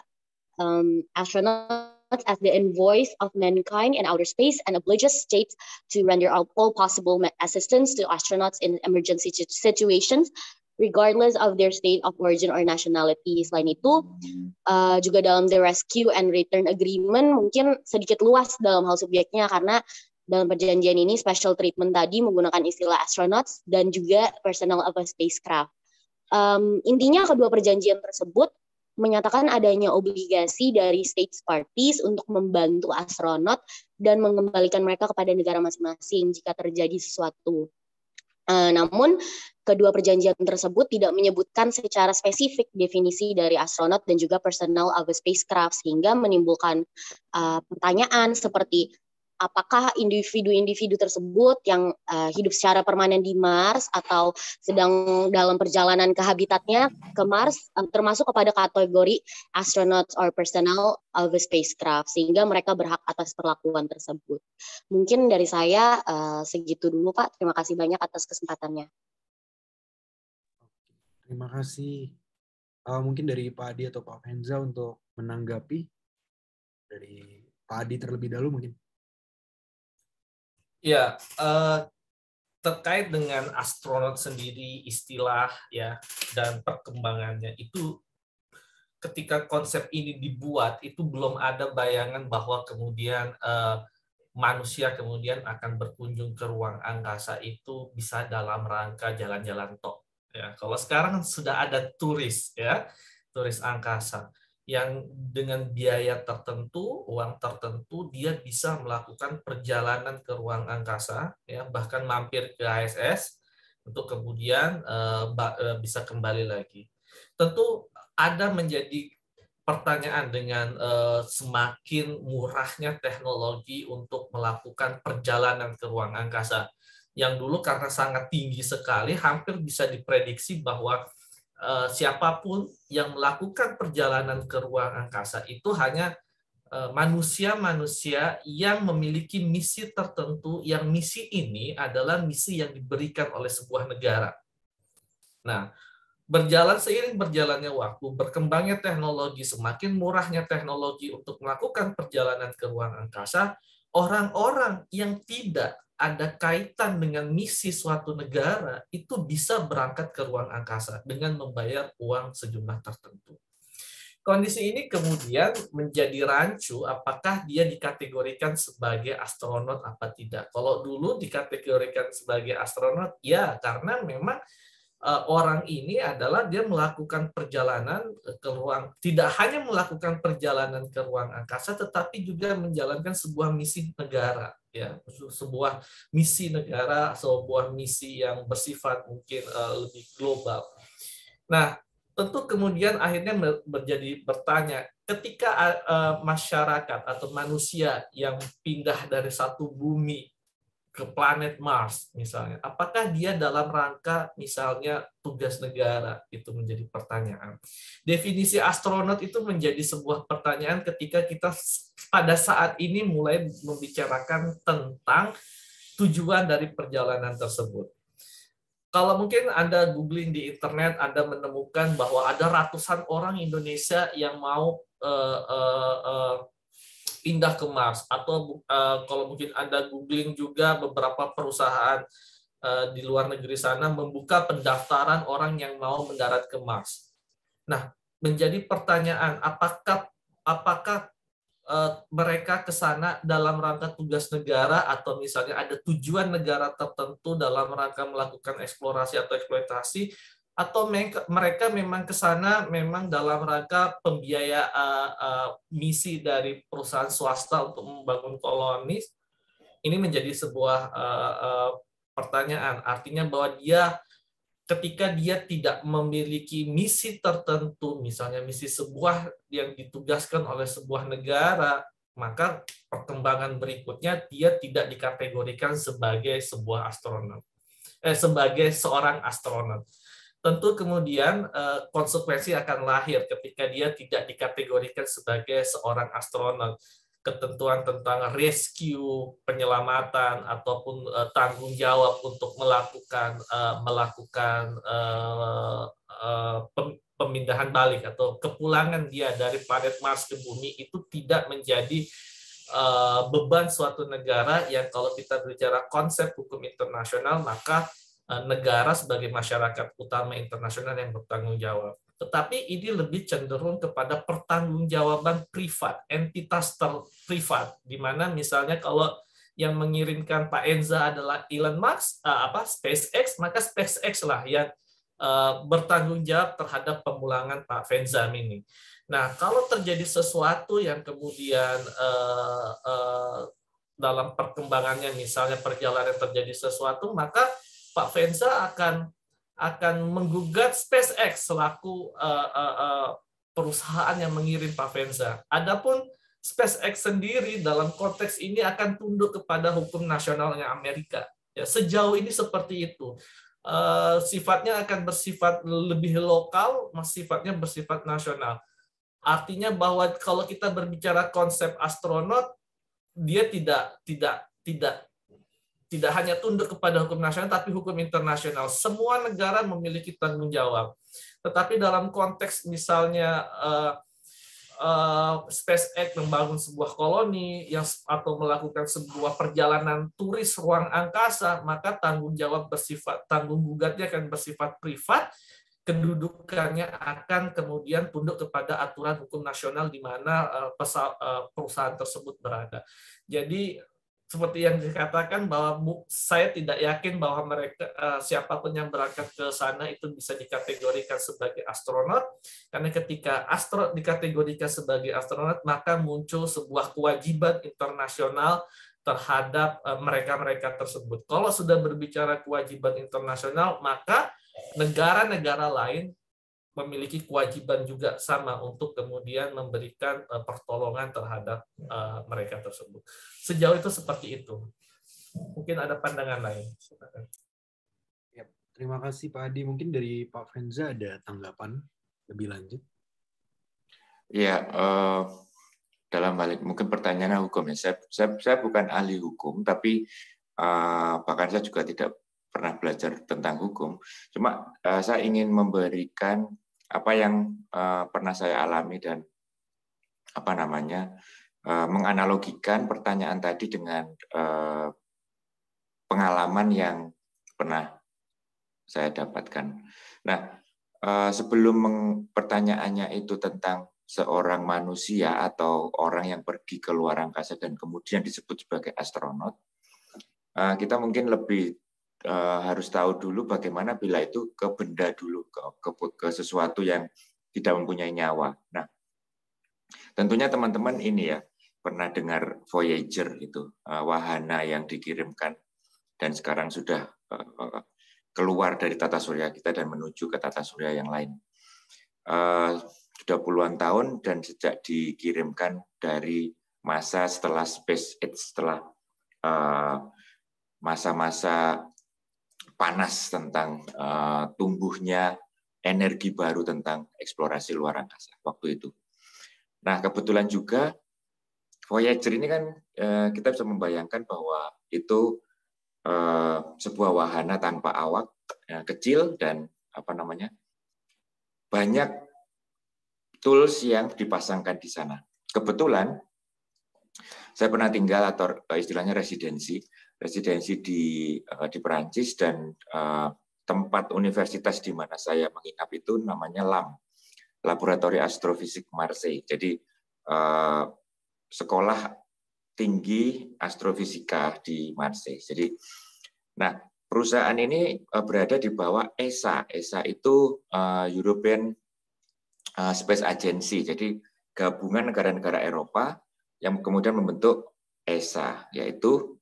astronauts as the envoys of mankind in outer space and obliges states to render all possible assistance to astronauts in emergency situations, regardless of their state of origin or nationality. Selain itu, juga dalam the Rescue and Return Agreement mungkin sedikit luas dalam hal subjeknya, karena dalam perjanjian ini special treatment tadi menggunakan istilah astronauts dan juga personnel of a spacecraft. Intinya kedua perjanjian tersebut menyatakan adanya obligasi dari states parties untuk membantu astronot dan mengembalikan mereka kepada negara masing-masing jika terjadi sesuatu. Namun kedua perjanjian tersebut tidak menyebutkan secara spesifik definisi dari astronot dan juga personnel of a spacecraft, sehingga menimbulkan pertanyaan seperti apakah individu-individu tersebut yang hidup secara permanen di Mars atau sedang dalam perjalanan ke habitatnya ke Mars termasuk kepada kategori astronauts or personnel of a spacecraft, sehingga mereka berhak atas perlakuan tersebut. Mungkin dari saya segitu dulu, Pak. Terima kasih banyak atas kesempatannya. Terima kasih. Mungkin dari Pak Adi atau Pak Fenza untuk menanggapi. Dari Pak Adi terlebih dahulu mungkin. Ya, terkait dengan astronot sendiri, istilah ya dan perkembangannya itu, ketika konsep ini dibuat itu belum ada bayangan bahwa kemudian manusia kemudian akan berkunjung ke ruang angkasa itu bisa dalam rangka jalan-jalan tok. Ya, kalau sekarang sudah ada turis ya, turis angkasa yang dengan biaya tertentu, uang tertentu, dia bisa melakukan perjalanan ke ruang angkasa, ya, bahkan mampir ke ISS untuk kemudian bisa kembali lagi. Tentu ada menjadi pertanyaan dengan semakin murahnya teknologi untuk melakukan perjalanan ke ruang angkasa. Yang dulu karena sangat tinggi sekali, hampir bisa diprediksi bahwa siapapun yang melakukan perjalanan ke ruang angkasa itu hanya manusia-manusia yang memiliki misi tertentu, yang misi ini adalah misi yang diberikan oleh sebuah negara. Nah, seiring berjalannya waktu, berkembangnya teknologi, semakin murahnya teknologi untuk melakukan perjalanan ke ruang angkasa, orang-orang yang tidak ada kaitan dengan misi suatu negara itu bisa berangkat ke ruang angkasa dengan membayar uang sejumlah tertentu. Kondisi ini kemudian menjadi rancu apakah dia dikategorikan sebagai astronot apa tidak. Kalau dulu dikategorikan sebagai astronot, ya karena memang orang ini adalah dia melakukan perjalanan ke ruang, tidak hanya melakukan perjalanan ke ruang angkasa, tetapi juga menjalankan sebuah misi negara, ya, sebuah misi negara, sebuah misi yang bersifat mungkin lebih global. Nah, tentu kemudian akhirnya menjadi bertanya, ketika masyarakat atau manusia yang pindah dari satu bumi ke planet Mars misalnya, apakah dia dalam rangka misalnya tugas negara, itu menjadi pertanyaan. Definisi astronot itu menjadi sebuah pertanyaan ketika kita pada saat ini mulai membicarakan tentang tujuan dari perjalanan tersebut. Kalau mungkin Anda googling di internet, Anda menemukan bahwa ada ratusan orang Indonesia yang mau pindah ke Mars, atau kalau mungkin Anda googling juga beberapa perusahaan di luar negeri sana membuka pendaftaran orang yang mau mendarat ke Mars. Nah, menjadi pertanyaan apakah mereka ke sana dalam rangka tugas negara atau misalnya ada tujuan negara tertentu dalam rangka melakukan eksplorasi atau eksploitasi, atau mereka memang ke sana memang dalam rangka pembiayaan misi dari perusahaan swasta untuk membangun koloni. Ini menjadi sebuah pertanyaan. Artinya bahwa ketika dia tidak memiliki misi tertentu, misalnya misi sebuah yang ditugaskan oleh sebuah negara, maka perkembangan berikutnya dia tidak dikategorikan sebagai sebuah astronot, sebagai seorang astronot. Tentu kemudian konsekuensi akan lahir ketika dia tidak dikategorikan sebagai seorang astronot. Ketentuan tentang rescue, penyelamatan, ataupun tanggung jawab untuk melakukan pemindahan balik atau kepulangan dia dari planet Mars ke bumi itu tidak menjadi beban suatu negara yang, kalau kita bicara konsep hukum internasional, maka negara sebagai masyarakat utama internasional yang bertanggung jawab. Tetapi ini lebih cenderung kepada pertanggungjawaban privat, entitas privat, di mana misalnya kalau yang mengirimkan Pak Enza adalah Elon Musk, SpaceX, maka SpaceX lah yang bertanggung jawab terhadap pemulangan Pak Fenzam ini. Nah, kalau terjadi sesuatu yang kemudian dalam perkembangannya, misalnya perjalanan terjadi sesuatu, maka Pak Fenza akan menggugat SpaceX selaku perusahaan yang mengirim Pak Fenza. Adapun SpaceX sendiri dalam konteks ini akan tunduk kepada hukum nasionalnya Amerika. Ya, sejauh ini seperti itu. Sifatnya akan bersifat lebih lokal, sifatnya bersifat nasional. Artinya bahwa kalau kita berbicara konsep astronot, dia tidak hanya tunduk kepada hukum nasional, tapi hukum internasional. Semua negara memiliki tanggung jawab. Tetapi dalam konteks misalnya SpaceX membangun sebuah koloni atau melakukan sebuah perjalanan turis ruang angkasa, maka tanggung gugatnya akan bersifat privat, kedudukannya akan kemudian tunduk kepada aturan hukum nasional di mana perusahaan tersebut berada. Jadi seperti yang dikatakan bahwa saya tidak yakin bahwa mereka siapapun yang berangkat ke sana itu bisa dikategorikan sebagai astronot, karena ketika dikategorikan sebagai astronot maka muncul sebuah kewajiban internasional terhadap mereka-mereka tersebut. Kalau sudah berbicara kewajiban internasional, maka negara-negara lain memiliki kewajiban juga sama untuk kemudian memberikan pertolongan terhadap mereka tersebut. Sejauh itu seperti itu. Mungkin ada pandangan lain. Ya, terima kasih Pak Adi. Mungkin dari Pak Fenza ada tanggapan lebih lanjut? Ya, dalam balik mungkin pertanyaannya hukum ya. Saya bukan ahli hukum, tapi bahkan saya juga tidak pernah belajar tentang hukum. Cuma saya ingin memberikan apa yang pernah saya alami dan menganalogikan pertanyaan tadi dengan pengalaman yang pernah saya dapatkan. Nah, sebelum pertanyaannya itu tentang seorang manusia atau orang yang pergi ke luar angkasa dan kemudian disebut sebagai astronot, kita mungkin lebih harus tahu dulu bagaimana bila itu ke benda dulu, ke sesuatu yang tidak mempunyai nyawa. Nah, tentunya teman-teman ini ya pernah dengar Voyager itu, wahana yang dikirimkan dan sekarang sudah keluar dari tata surya kita dan menuju ke tata surya yang lain. Sudah puluhan tahun dan sejak dikirimkan dari masa setelah SpaceX, setelah masa-masa panas tentang tumbuhnya energi baru tentang eksplorasi luar angkasa waktu itu. Nah, kebetulan juga Voyager ini kan kita bisa membayangkan bahwa itu sebuah wahana tanpa awak, kecil dan banyak tools yang dipasangkan di sana. Kebetulan saya pernah tinggal atau istilahnya residensi di Perancis dan tempat universitas di mana saya menginap itu namanya LAM, Laboratori Astrofisik Marseille. Jadi sekolah tinggi astrofisika di Marseille. Jadi, nah perusahaan ini berada di bawah ESA. ESA itu European Space Agency. Jadi gabungan negara-negara Eropa yang kemudian membentuk ESA, yaitu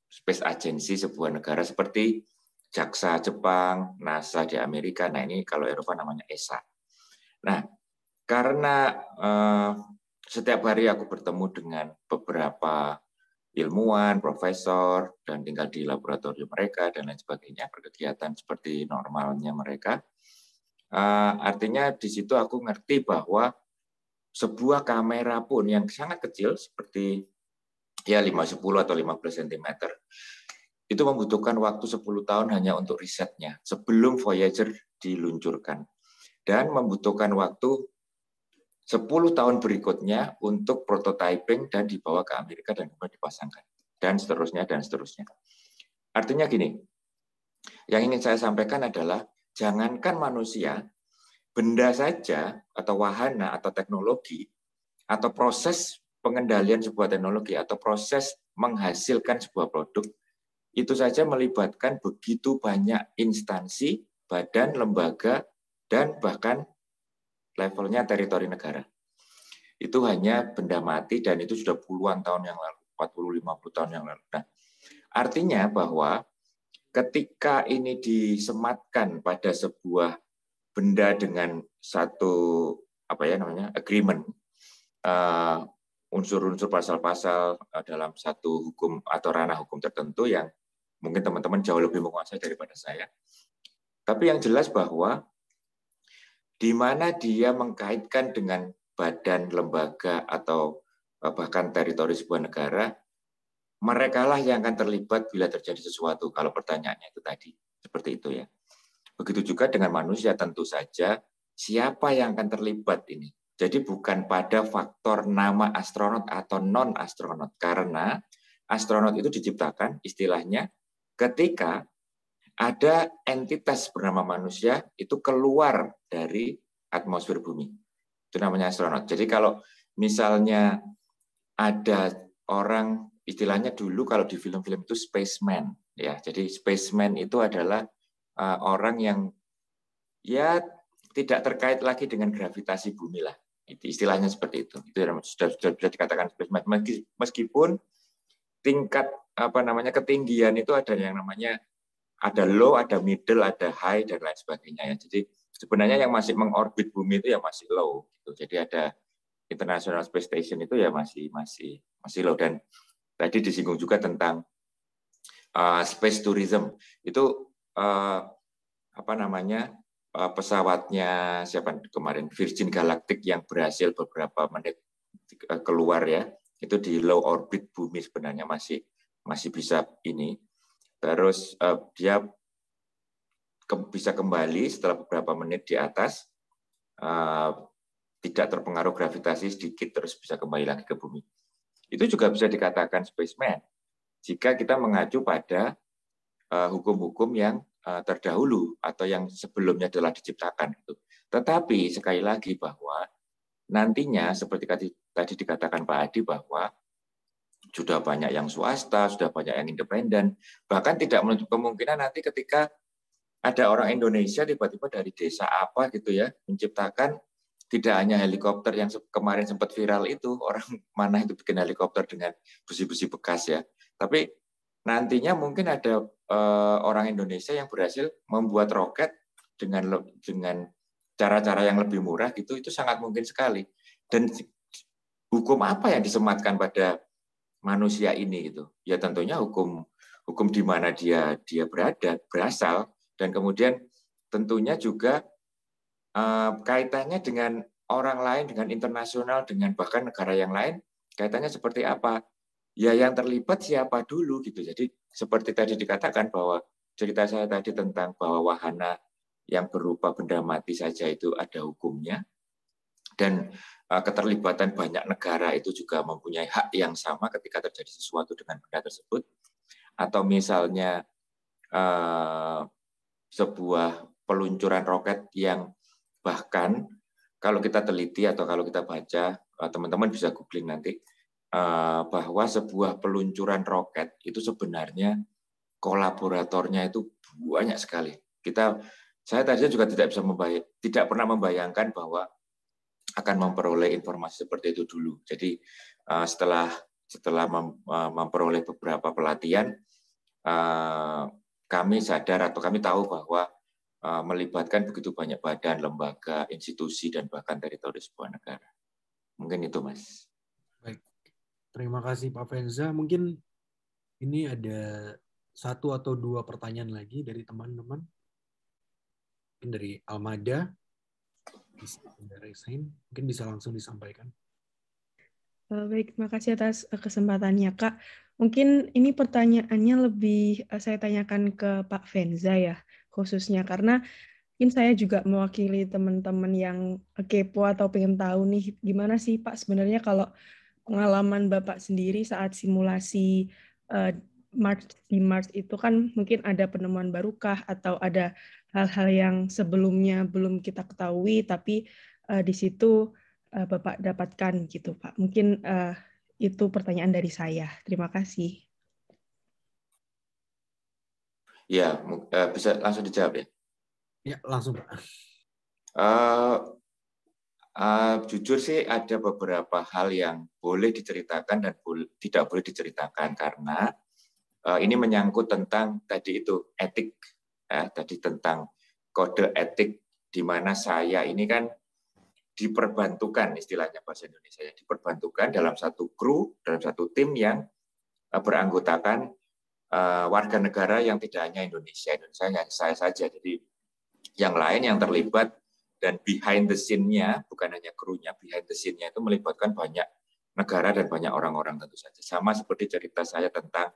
Space Agency sebuah negara seperti JAXA Jepang, NASA di Amerika. Nah ini kalau Eropa namanya ESA. Nah karena setiap hari aku bertemu dengan beberapa ilmuwan, profesor, dan tinggal di laboratorium mereka dan lain sebagainya, berkegiatan seperti normalnya mereka. Artinya di situ aku ngerti bahwa sebuah kamera pun yang sangat kecil seperti ya 5-10 atau 15 cm itu membutuhkan waktu 10 tahun hanya untuk risetnya sebelum Voyager diluncurkan dan membutuhkan waktu 10 tahun berikutnya untuk prototyping dan dibawa ke Amerika dan kemudian dipasangkan dan seterusnya dan seterusnya. Artinya gini, yang ingin saya sampaikan adalah jangankan manusia, benda saja atau wahana atau teknologi atau proses pengendalian sebuah teknologi atau proses menghasilkan sebuah produk itu saja melibatkan begitu banyak instansi, badan, lembaga, dan bahkan levelnya teritori negara. Itu hanya benda mati dan itu sudah puluhan tahun yang lalu, 40-50 tahun yang lalu. Nah, artinya bahwa ketika ini disematkan pada sebuah benda dengan satu agreement, unsur-unsur pasal-pasal dalam satu hukum atau ranah hukum tertentu yang mungkin teman-teman jauh lebih menguasai daripada saya. Tapi yang jelas bahwa di mana dia mengkaitkan dengan badan, lembaga, atau bahkan teritori sebuah negara, merekalah yang akan terlibat bila terjadi sesuatu. Kalau pertanyaannya itu tadi, seperti itu ya. Begitu juga dengan manusia, tentu saja siapa yang akan terlibat ini. Jadi bukan pada faktor nama astronot atau non-astronot, karena astronot itu diciptakan istilahnya ketika ada entitas bernama manusia itu keluar dari atmosfer bumi. Itu namanya astronot. Jadi kalau misalnya ada orang, istilahnya dulu kalau di film-film itu spaceman, ya. Jadi spaceman itu adalah orang yang ya tidak terkait lagi dengan gravitasi bumi lah. Itu istilahnya seperti itu. Itu sudah bisa dikatakan spaceman. Meskipun tingkat ketinggian itu ada yang namanya ada low, ada middle, ada high dan lain sebagainya ya. Jadi sebenarnya yang masih mengorbit bumi itu ya masih low gitu. Jadi ada International Space Station itu ya masih low. Dan tadi disinggung juga tentang space tourism. Itu pesawatnya siapa kemarin Virgin Galactic yang berhasil beberapa menit keluar ya, itu di low orbit bumi sebenarnya masih bisa ini. Terus dia bisa kembali setelah beberapa menit di atas, tidak terpengaruh gravitasi sedikit, terus bisa kembali lagi ke bumi. Itu juga bisa dikatakan spaceman jika kita mengacu pada hukum-hukum yang terdahulu atau yang sebelumnya telah diciptakan. Tetapi sekali lagi bahwa nantinya seperti tadi dikatakan Pak Adi bahwa sudah banyak yang swasta, sudah banyak yang independen, bahkan tidak menutup kemungkinan nanti ketika ada orang Indonesia tiba-tiba dari desa apa gitu ya menciptakan tidak hanya helikopter yang kemarin sempat viral itu, orang mana itu bikin helikopter dengan besi-besi bekas ya, tapi nantinya mungkin ada orang Indonesia yang berhasil membuat roket dengan cara-cara yang lebih murah gitu, itu sangat mungkin sekali. Dan hukum apa yang disematkan pada manusia ini gitu? Ya tentunya hukum di mana dia berasal, dan kemudian tentunya juga kaitannya dengan orang lain, dengan internasional, dengan bahkan negara yang lain, kaitannya seperti apa? Ya yang terlibat siapa dulu gitu. Jadi seperti tadi dikatakan bahwa cerita saya tadi tentang bahwa wahana yang berupa benda mati saja itu ada hukumnya, dan keterlibatan banyak negara itu juga mempunyai hak yang sama ketika terjadi sesuatu dengan benda tersebut. Atau misalnya sebuah peluncuran roket yang bahkan kalau kita teliti atau kalau kita baca, teman-teman bisa googling nanti, bahwa sebuah peluncuran roket itu sebenarnya kolaboratornya itu banyak sekali. Saya tadinya juga tidak pernah membayangkan bahwa akan memperoleh informasi seperti itu dulu. Jadi setelah memperoleh beberapa pelatihan, kami sadar atau kami tahu bahwa melibatkan begitu banyak badan, lembaga, institusi, dan bahkan teritori sebuah negara. Mungkin itu, Mas. Baik. Terima kasih, Pak Fenza. Mungkin ini ada 1 atau 2 pertanyaan lagi dari teman-teman. Mungkin dari Almada. Mungkin bisa langsung disampaikan. Baik, terima kasih atas kesempatannya, Kak. Mungkin ini pertanyaannya lebih saya tanyakan ke Pak Fenza ya, khususnya karena mungkin saya juga mewakili teman-teman yang kepo atau pengen tahu nih, gimana sih Pak sebenarnya kalau pengalaman Bapak sendiri saat simulasi di Mars itu kan mungkin ada penemuan barukah atau ada hal-hal yang sebelumnya belum kita ketahui tapi di situ Bapak dapatkan gitu Pak. Mungkin itu pertanyaan dari saya. Terima kasih. Ya, bisa langsung dijawab ya? Ya, langsung Pak. Jujur sih ada beberapa hal yang boleh diceritakan dan tidak boleh diceritakan karena ini menyangkut tentang tadi itu etik, ya, tadi tentang kode etik di mana saya ini kan diperbantukan, istilahnya bahasa Indonesia, diperbantukan dalam satu kru, dalam satu tim yang beranggotakan warga negara yang tidak hanya Indonesia hanya saya saja, jadi yang lain yang terlibat, dan behind the scene-nya, bukan hanya krunya, behind the scene-nya itu melibatkan banyak negara dan banyak orang-orang tentu saja. Sama seperti cerita saya tentang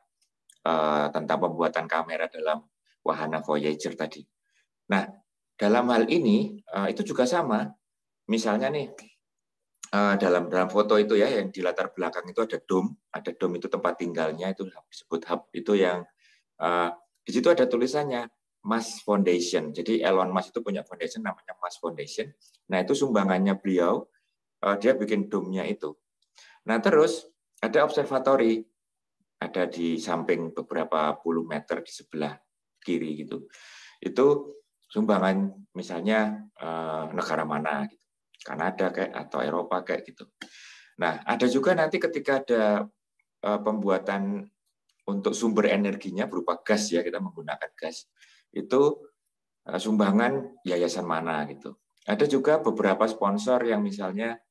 pembuatan kamera dalam wahana Voyager tadi. Nah, dalam hal ini itu juga sama. Misalnya nih, dalam foto itu ya, yang di latar belakang itu ada dom itu tempat tinggalnya, itu disebut hub, itu yang di situ ada tulisannya Mars Foundation. Jadi Elon Musk itu punya foundation namanya Mars Foundation. Nah, itu sumbangannya beliau, dia bikin domnya itu. Nah, terus ada observatory, ada di samping beberapa puluh meter di sebelah kiri gitu. Itu sumbangan misalnya negara mana gitu. Kanada kayak atau Eropa kayak gitu. Nah, ada juga nanti ketika ada pembuatan untuk sumber energinya berupa gas ya, kita menggunakan gas. Itu sumbangan yayasan mana gitu. Ada juga beberapa sponsor yang misalnya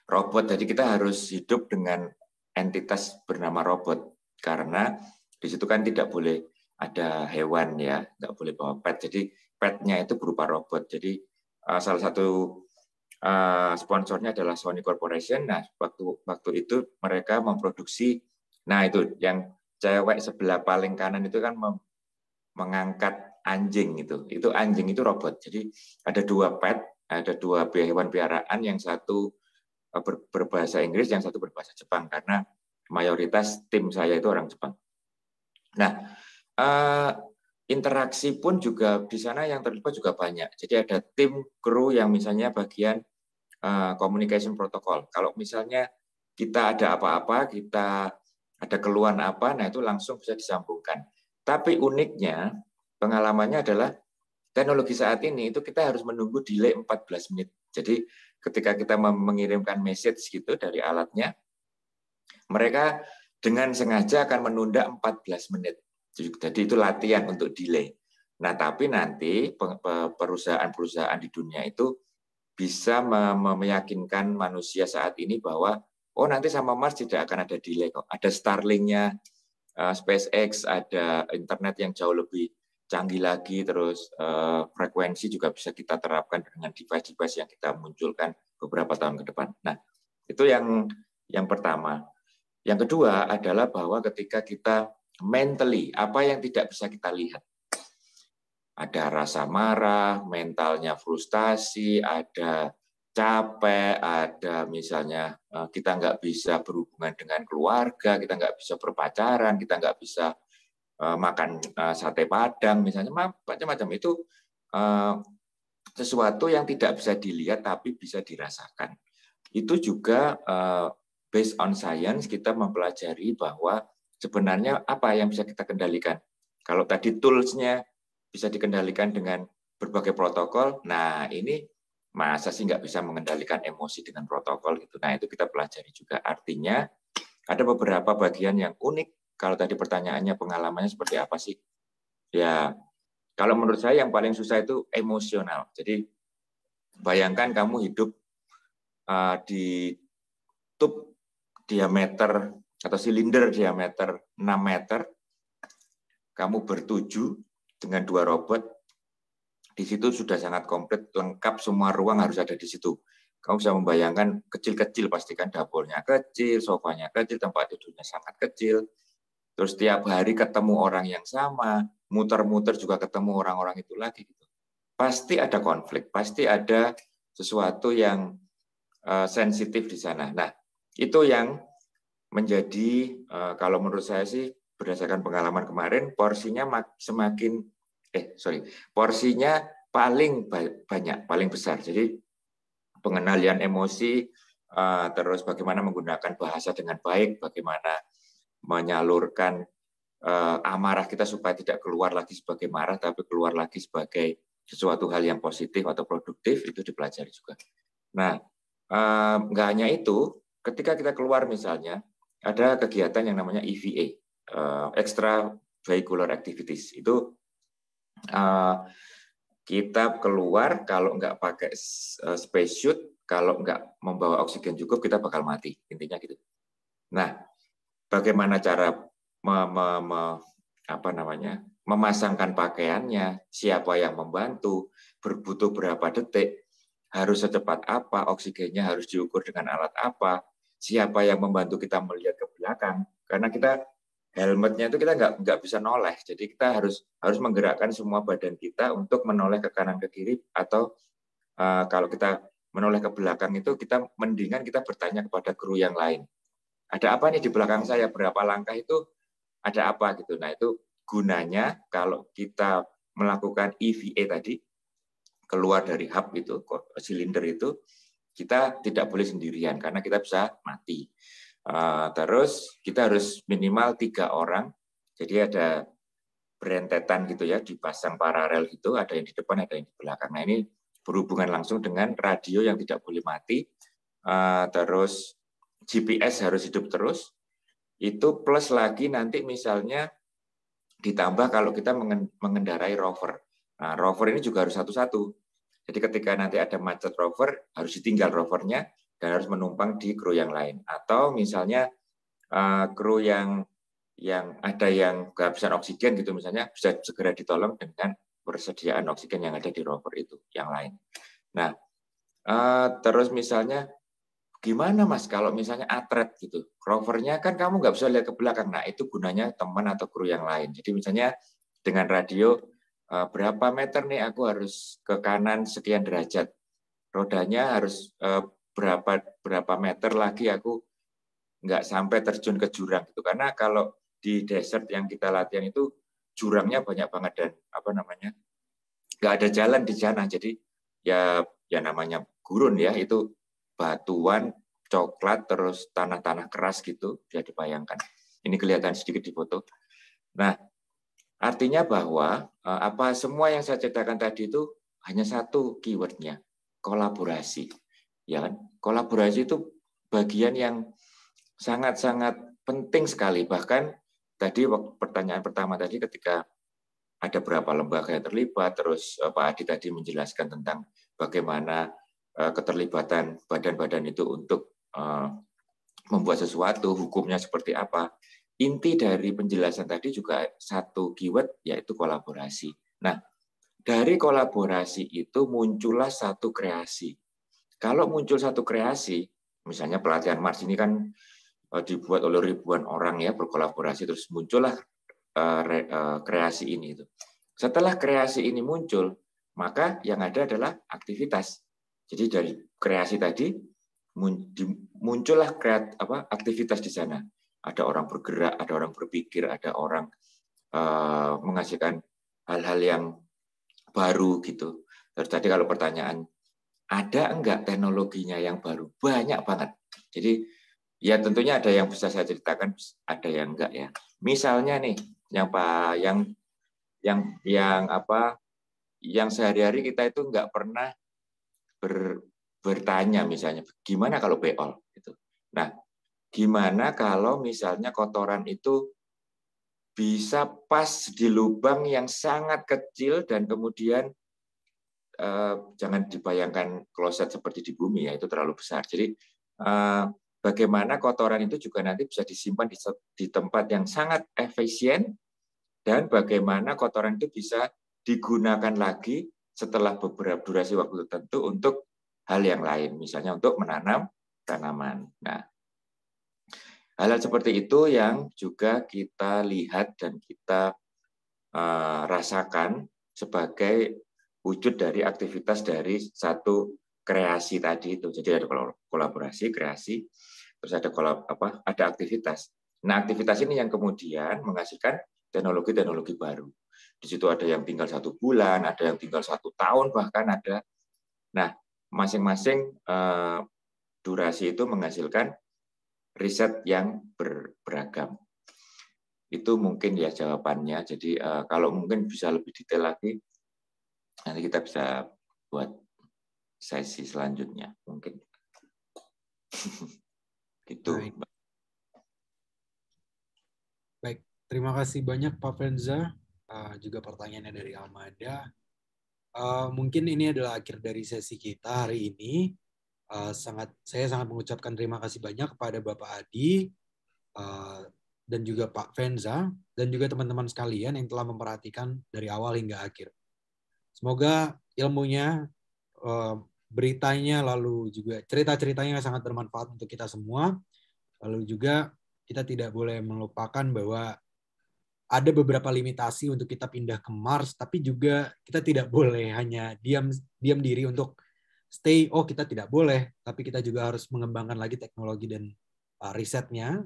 robot, jadi kita harus hidup dengan entitas bernama robot karena di situ kan tidak boleh ada hewan ya, nggak boleh bawa pet. Jadi petnya itu berupa robot. Jadi salah satu sponsornya adalah Sony Corporation. Nah, waktu itu mereka memproduksi, nah itu yang cewek sebelah paling kanan itu kan mengangkat anjing itu. Itu anjing itu robot. Jadi ada dua pet, ada dua hewan piaraan, yang satu berbahasa Inggris, yang satu berbahasa Jepang karena mayoritas tim saya itu orang Jepang. Nah, interaksi pun juga di sana yang terlibat juga banyak. Jadi ada tim kru yang misalnya bagian communication protocol. Kalau misalnya kita ada apa-apa, kita ada keluhan apa, nah itu langsung bisa disambungkan. Tapi uniknya, pengalamannya adalah teknologi saat ini itu kita harus menunggu delay 14 menit. Jadi ketika kita mengirimkan message gitu dari alatnya, mereka dengan sengaja akan menunda 14 menit. Jadi itu latihan untuk delay. Nah, tapi nanti perusahaan-perusahaan di dunia itu bisa meyakinkan manusia saat ini bahwa oh nanti sama Mars tidak akan ada delay kok. Ada Starlink-nya, SpaceX, ada internet yang jauh lebih canggih lagi, terus frekuensi juga bisa kita terapkan dengan device-device yang kita munculkan beberapa tahun ke depan. Nah, itu yang pertama. Yang kedua adalah bahwa ketika kita mentally, apa yang tidak bisa kita lihat. Ada rasa marah, mentalnya frustasi, ada capek, ada misalnya kita nggak bisa berhubungan dengan keluarga, kita nggak bisa berpacaran, kita nggak bisa makan sate padang, misalnya macam-macam. Itu sesuatu yang tidak bisa dilihat tapi bisa dirasakan. Itu juga based on science, kita mempelajari bahwa sebenarnya apa yang bisa kita kendalikan. Kalau tadi tools-nya bisa dikendalikan dengan berbagai protokol, nah ini masa sih nggak bisa mengendalikan emosi dengan protokol gitu. Nah itu kita pelajari juga. Artinya ada beberapa bagian yang unik. Kalau tadi pertanyaannya pengalamannya seperti apa sih? Ya kalau menurut saya yang paling susah itu emosional. Jadi bayangkan kamu hidup di tub diameter atau silinder diameter 6 meter, kamu bertuju dengan dua robot, di situ sudah sangat komplit, lengkap, semua ruang harus ada di situ. Kamu bisa membayangkan kecil-kecil, pastikan dapurnya kecil, sofanya kecil, tempat tidurnya sangat kecil. Terus tiap hari ketemu orang yang sama, muter-muter juga ketemu orang-orang itu lagi. Pasti ada konflik, pasti ada sesuatu yang sensitif di sana. Nah, itu yang menjadi, kalau menurut saya sih, berdasarkan pengalaman kemarin, porsinya paling banyak, paling besar. Jadi pengendalian emosi, terus bagaimana menggunakan bahasa dengan baik, bagaimana menyalurkan amarah kita supaya tidak keluar lagi sebagai marah, tapi keluar lagi sebagai sesuatu hal yang positif atau produktif, itu dipelajari juga. Nah, nggak hanya itu, ketika kita keluar misalnya, ada kegiatan yang namanya EVA, Extra Vehicular Activities. Itu Kita keluar kalau nggak pakai spacesuit, kalau nggak membawa oksigen cukup, kita bakal mati. Intinya gitu. Nah, bagaimana cara memasangkan pakaiannya, siapa yang membantu, berbutuh berapa detik, harus secepat apa, oksigennya harus diukur dengan alat apa, siapa yang membantu kita melihat ke belakang, karena kita helmetnya itu kita nggak bisa noleh, jadi kita harus menggerakkan semua badan kita untuk menoleh ke kanan ke kiri, atau kalau kita menoleh ke belakang itu kita mendingan kita bertanya kepada kru yang lain, ada apa nih di belakang saya, berapa langkah itu ada apa gitu. Nah itu gunanya kalau kita melakukan EVA tadi, keluar dari hub itu, silinder itu, kita tidak boleh sendirian karena kita bisa mati. Terus kita harus minimal 3 orang, jadi ada berentetan gitu ya, dipasang paralel gitu, ada yang di depan, ada yang di belakang. Nah ini berhubungan langsung dengan radio yang tidak boleh mati, terus GPS harus hidup terus, itu plus lagi nanti misalnya ditambah kalau kita mengendarai rover. Nah, rover ini juga harus satu-satu. Jadi ketika nanti ada macet rover, harus ditinggal rovernya dan harus menumpang di kru yang lain. Atau misalnya kru yang ada yang kehabisan oksigen gitu misalnya, bisa segera ditolong dengan persediaan oksigen yang ada di rover itu, yang lain. Nah, terus misalnya gimana Mas kalau misalnya atlet gitu, rovernya kan kamu nggak bisa lihat ke belakang. Nah itu gunanya teman atau kru yang lain. Jadi misalnya dengan radio, berapa meter nih aku harus ke kanan sekian derajat, rodanya harus berapa meter lagi aku nggak sampai terjun ke jurang gitu. Karena kalau di desert yang kita latihan itu jurangnya banyak banget dan nggak ada jalan di sana. Jadi ya namanya gurun ya, itu batuan, coklat, terus tanah-tanah keras gitu, bisa dibayangkan. Ini kelihatan sedikit di foto. Nah, artinya bahwa apa semua yang saya ceritakan tadi itu hanya satu keywordnya, kolaborasi. Ya kan? Kolaborasi itu bagian yang sangat-sangat penting sekali. Bahkan tadi pertanyaan pertama tadi ketika ada berapa lembaga yang terlibat, terus Pak Adi tadi menjelaskan tentang bagaimana keterlibatan badan-badan itu untuk membuat sesuatu, hukumnya seperti apa. Inti dari penjelasan tadi juga satu keyword, yaitu kolaborasi. Nah, dari kolaborasi itu muncullah satu kreasi. Kalau muncul satu kreasi, misalnya pelatihan Mars ini kan dibuat oleh ribuan orang ya, berkolaborasi, terus muncullah kreasi ini. Setelah kreasi ini muncul, maka yang ada adalah aktivitas. Jadi dari kreasi tadi muncullah aktivitas di sana. Ada orang bergerak, ada orang berpikir, ada orang menghasilkan hal-hal yang baru gitu. Terus tadi kalau pertanyaan, ada enggak teknologinya yang baru? Banyak banget. Jadi ya tentunya ada yang bisa saya ceritakan, ada yang enggak ya. Misalnya nih, yang sehari-hari kita itu enggak pernah bertanya misalnya, gimana kalau beol? Gitu. Nah, gimana kalau misalnya kotoran itu bisa pas di lubang yang sangat kecil dan kemudian jangan dibayangkan kloset seperti di bumi ya, itu terlalu besar. Jadi bagaimana kotoran itu juga nanti bisa disimpan di tempat yang sangat efisien dan bagaimana kotoran itu bisa digunakan lagi setelah beberapa durasi waktu tertentu untuk hal yang lain, misalnya untuk menanam tanaman. Nah, hal-hal seperti itu yang juga kita lihat dan kita rasakan sebagai wujud dari aktivitas dari satu kreasi tadi itu. Jadi ada kolaborasi, kreasi, terus ada aktivitas. Nah, aktivitas ini yang kemudian menghasilkan teknologi-teknologi baru. Di situ ada yang tinggal 1 bulan, ada yang tinggal 1 tahun, bahkan ada. Nah, masing-masing durasi itu menghasilkan riset yang beragam. Itu mungkin ya jawabannya. Jadi kalau mungkin bisa lebih detail lagi, nanti kita bisa buat sesi selanjutnya mungkin. Gitu. Baik, terima kasih banyak Pak Fenza. Juga pertanyaannya dari Almada. mungkin ini adalah akhir dari sesi kita hari ini. Saya sangat mengucapkan terima kasih banyak kepada Bapak Adi dan juga Pak Venza dan juga teman-teman sekalian yang telah memperhatikan dari awal hingga akhir. Semoga ilmunya, beritanya, lalu juga cerita-ceritanya sangat bermanfaat untuk kita semua. Lalu juga kita tidak boleh melupakan bahwa ada beberapa limitasi untuk kita pindah ke Mars, tapi juga kita tidak boleh hanya diam diri untuk stay, kita tidak boleh, tapi kita juga harus mengembangkan lagi teknologi dan risetnya,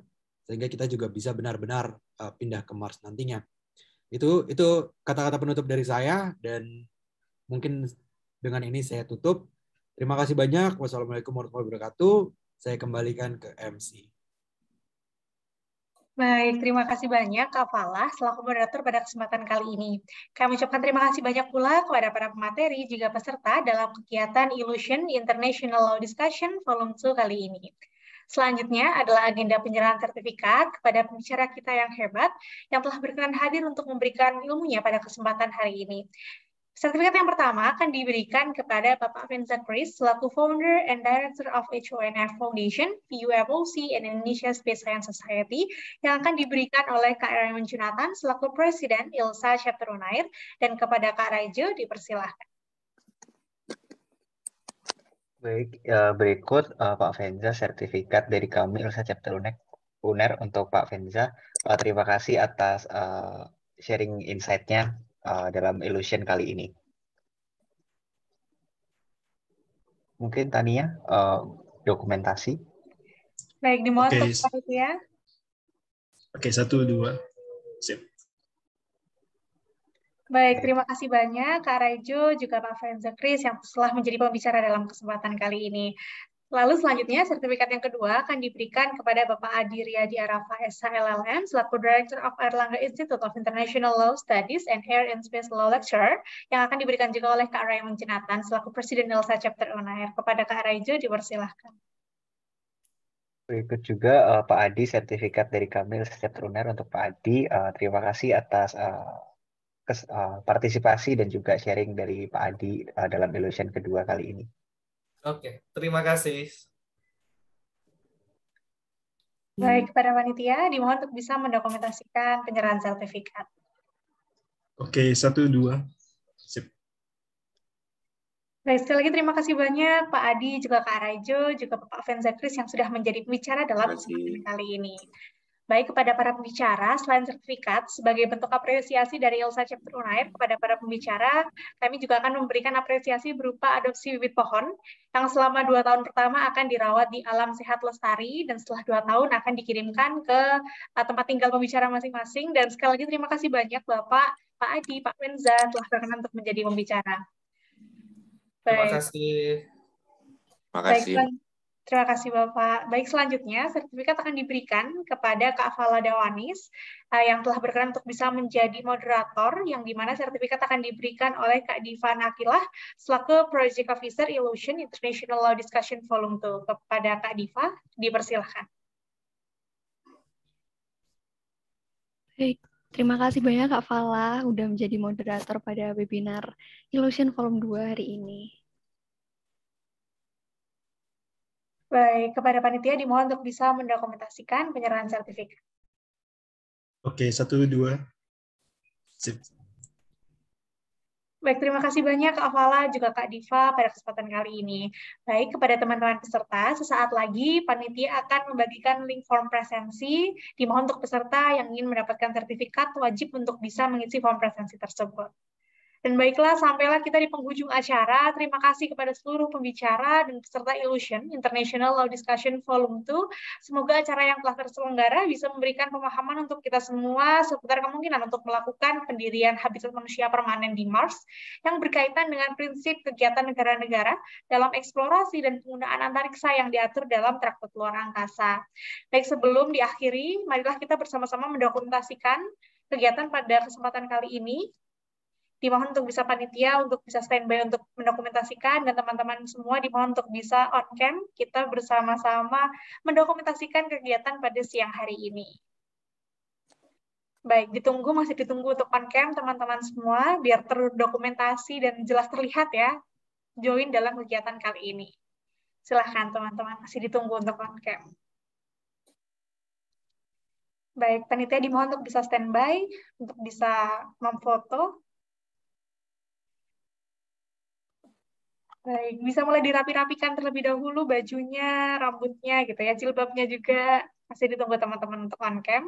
sehingga kita juga bisa benar-benar pindah ke Mars nantinya. Itu kata-kata penutup dari saya, dan mungkin dengan ini saya tutup. Terima kasih banyak. Wassalamualaikum warahmatullahi wabarakatuh. Saya kembalikan ke MC. Baik, terima kasih banyak Kak Falah selaku moderator pada kesempatan kali ini. Kami ucapkan terima kasih banyak pula kepada para pemateri juga peserta dalam kegiatan Illusion International Law Discussion Volume 2 kali ini. Selanjutnya adalah agenda penyerahan sertifikat kepada pembicara kita yang hebat yang telah berkenan hadir untuk memberikan ilmunya pada kesempatan hari ini. Sertifikat yang pertama akan diberikan kepada Bapak Venza Chris selaku Founder and Director of HONF Foundation, PUFOC, and Indonesia Space Science Society yang akan diberikan oleh Kak Raymond Junatan selaku Presiden ILSA Chapter Unair, dan kepada Kak Raijo dipersilahkan. Baik, berikut Pak Venza, sertifikat dari kami ILSA Chapter Unair untuk Pak Venza. Terima kasih atas sharing insight-nya dalam Illusion kali ini. Mungkin Tania, dokumentasi. Baik, dimohon untuk panitia. Oke, 1, 2. Sip. Baik, terima kasih banyak Kak Raijo, juga Pak Venza Chris yang telah menjadi pembicara dalam kesempatan kali ini. Lalu selanjutnya, sertifikat yang kedua akan diberikan kepada Bapak Adi Riyadi Arafa SH LLM selaku Director of Airlangga Institute of International Law Studies and Air and Space Law Lecturer yang akan diberikan juga oleh Kak Raymond Junatan selaku Presiden ILSA Chapter Unair. Kepada Kak Raijo dipersilahkan. Berikut juga Pak Adi, sertifikat dari kami ILSA Chapter Unair untuk Pak Adi. Terima kasih atas partisipasi dan juga sharing dari Pak Adi dalam Illusion kedua kali ini. Oke, terima kasih. Baik, kepada panitia, dimohon untuk bisa mendokumentasikan penyerahan sertifikat. Oke, 1, 2. Sip. Baik, sekali lagi terima kasih banyak Pak Adi, juga Kak Raijo, juga Pak Venza Chris yang sudah menjadi pembicara dalam kesempatan kali ini. Baik, kepada para pembicara, selain sertifikat, sebagai bentuk apresiasi dari ILSA Chapter Unair kepada para pembicara, kami juga akan memberikan apresiasi berupa adopsi bibit pohon, yang selama 2 tahun pertama akan dirawat di Alam Sehat Lestari, dan setelah 2 tahun akan dikirimkan ke tempat tinggal pembicara masing-masing. Dan sekali lagi terima kasih banyak Bapak, Pak Adi, Pak Venza, telah berkenan untuk menjadi pembicara. Terima kasih. Terima kasih. Terima kasih Bapak. Baik, selanjutnya sertifikat akan diberikan kepada Kak Fala Dawanis yang telah berkenan untuk bisa menjadi moderator, yang dimana sertifikat akan diberikan oleh Kak Diva Nakilah selaku Project Officer Illusion International Law Discussion Volume 2. Kepada Kak Diva, dipersilahkan. Baik, terima kasih banyak Kak Fala udah menjadi moderator pada webinar Illusion Volume 2 hari ini. Baik, kepada panitia dimohon untuk bisa mendokumentasikan penyerahan sertifikat. Oke, 1, 2. Sip. Baik, terima kasih banyak Kak Fala, juga Kak Diva pada kesempatan kali ini. Baik, kepada teman-teman peserta, sesaat lagi panitia akan membagikan link form presensi, dimohon untuk peserta yang ingin mendapatkan sertifikat wajib untuk bisa mengisi form presensi tersebut. Dan baiklah, sampailah kita di penghujung acara. Terima kasih kepada seluruh pembicara dan peserta Illusion International Law Discussion Volume 2. Semoga acara yang telah terselenggara bisa memberikan pemahaman untuk kita semua seputar kemungkinan untuk melakukan pendirian habitat manusia permanen di Mars yang berkaitan dengan prinsip kegiatan negara-negara dalam eksplorasi dan penggunaan antariksa yang diatur dalam Traktat Luar Angkasa. Baik, sebelum diakhiri, marilah kita bersama-sama mendokumentasikan kegiatan pada kesempatan kali ini. Dimohon untuk bisa panitia untuk bisa standby untuk mendokumentasikan, dan teman-teman semua dimohon untuk bisa on cam, kita bersama-sama mendokumentasikan kegiatan pada siang hari ini. Baik, masih ditunggu untuk on-cam teman-teman semua, biar terdokumentasi dan jelas terlihat ya, join dalam kegiatan kali ini. Silahkan teman-teman, masih ditunggu untuk on-cam. Baik, panitia dimohon untuk bisa standby, untuk bisa memfoto. Baik, bisa mulai dirapi-rapikan terlebih dahulu bajunya, rambutnya gitu ya, jilbabnya juga. Masih ditunggu teman-teman untuk on-cam.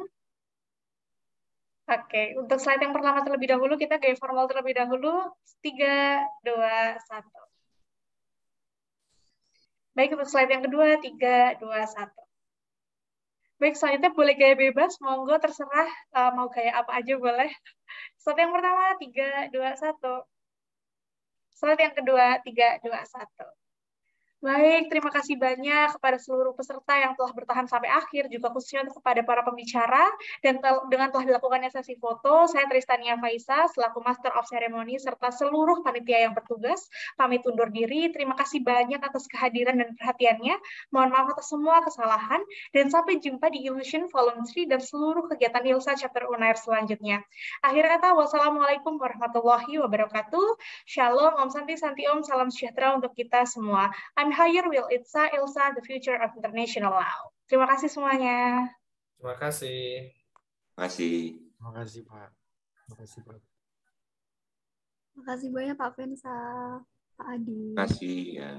Oke, untuk slide yang pertama terlebih dahulu, kita gaya formal terlebih dahulu. 3, 2, 1. Baik, untuk slide yang kedua, 3, 2, 1. Baik, slide-nya boleh gaya bebas, monggo terserah mau gaya apa aja boleh. Slide yang pertama, 3, 2, 1. Slide yang kedua, 3, 2, 1. Baik, terima kasih banyak kepada seluruh peserta yang telah bertahan sampai akhir, juga khususnya kepada para pembicara, dan dengan telah dilakukannya sesi foto, saya Tristania Faisa, selaku Master of Ceremony, serta seluruh panitia yang bertugas, pamit undur diri, terima kasih banyak atas kehadiran dan perhatiannya, mohon maaf atas semua kesalahan, dan sampai jumpa di Illusion Volume 3 dan seluruh kegiatan ILSA Chapter Unair selanjutnya. Akhir kata, wassalamualaikum warahmatullahi wabarakatuh, Shalom, Om Santi, Santi Om, salam sejahtera untuk kita semua. I'm here with Ilsa, the future of international law. Terima kasih semuanya. Terima kasih. Terima kasih. Terima kasih, Pak. Terima kasih, Pak. Terima kasih banyak Pak Vensa, Pak Adi. Terima kasih ya.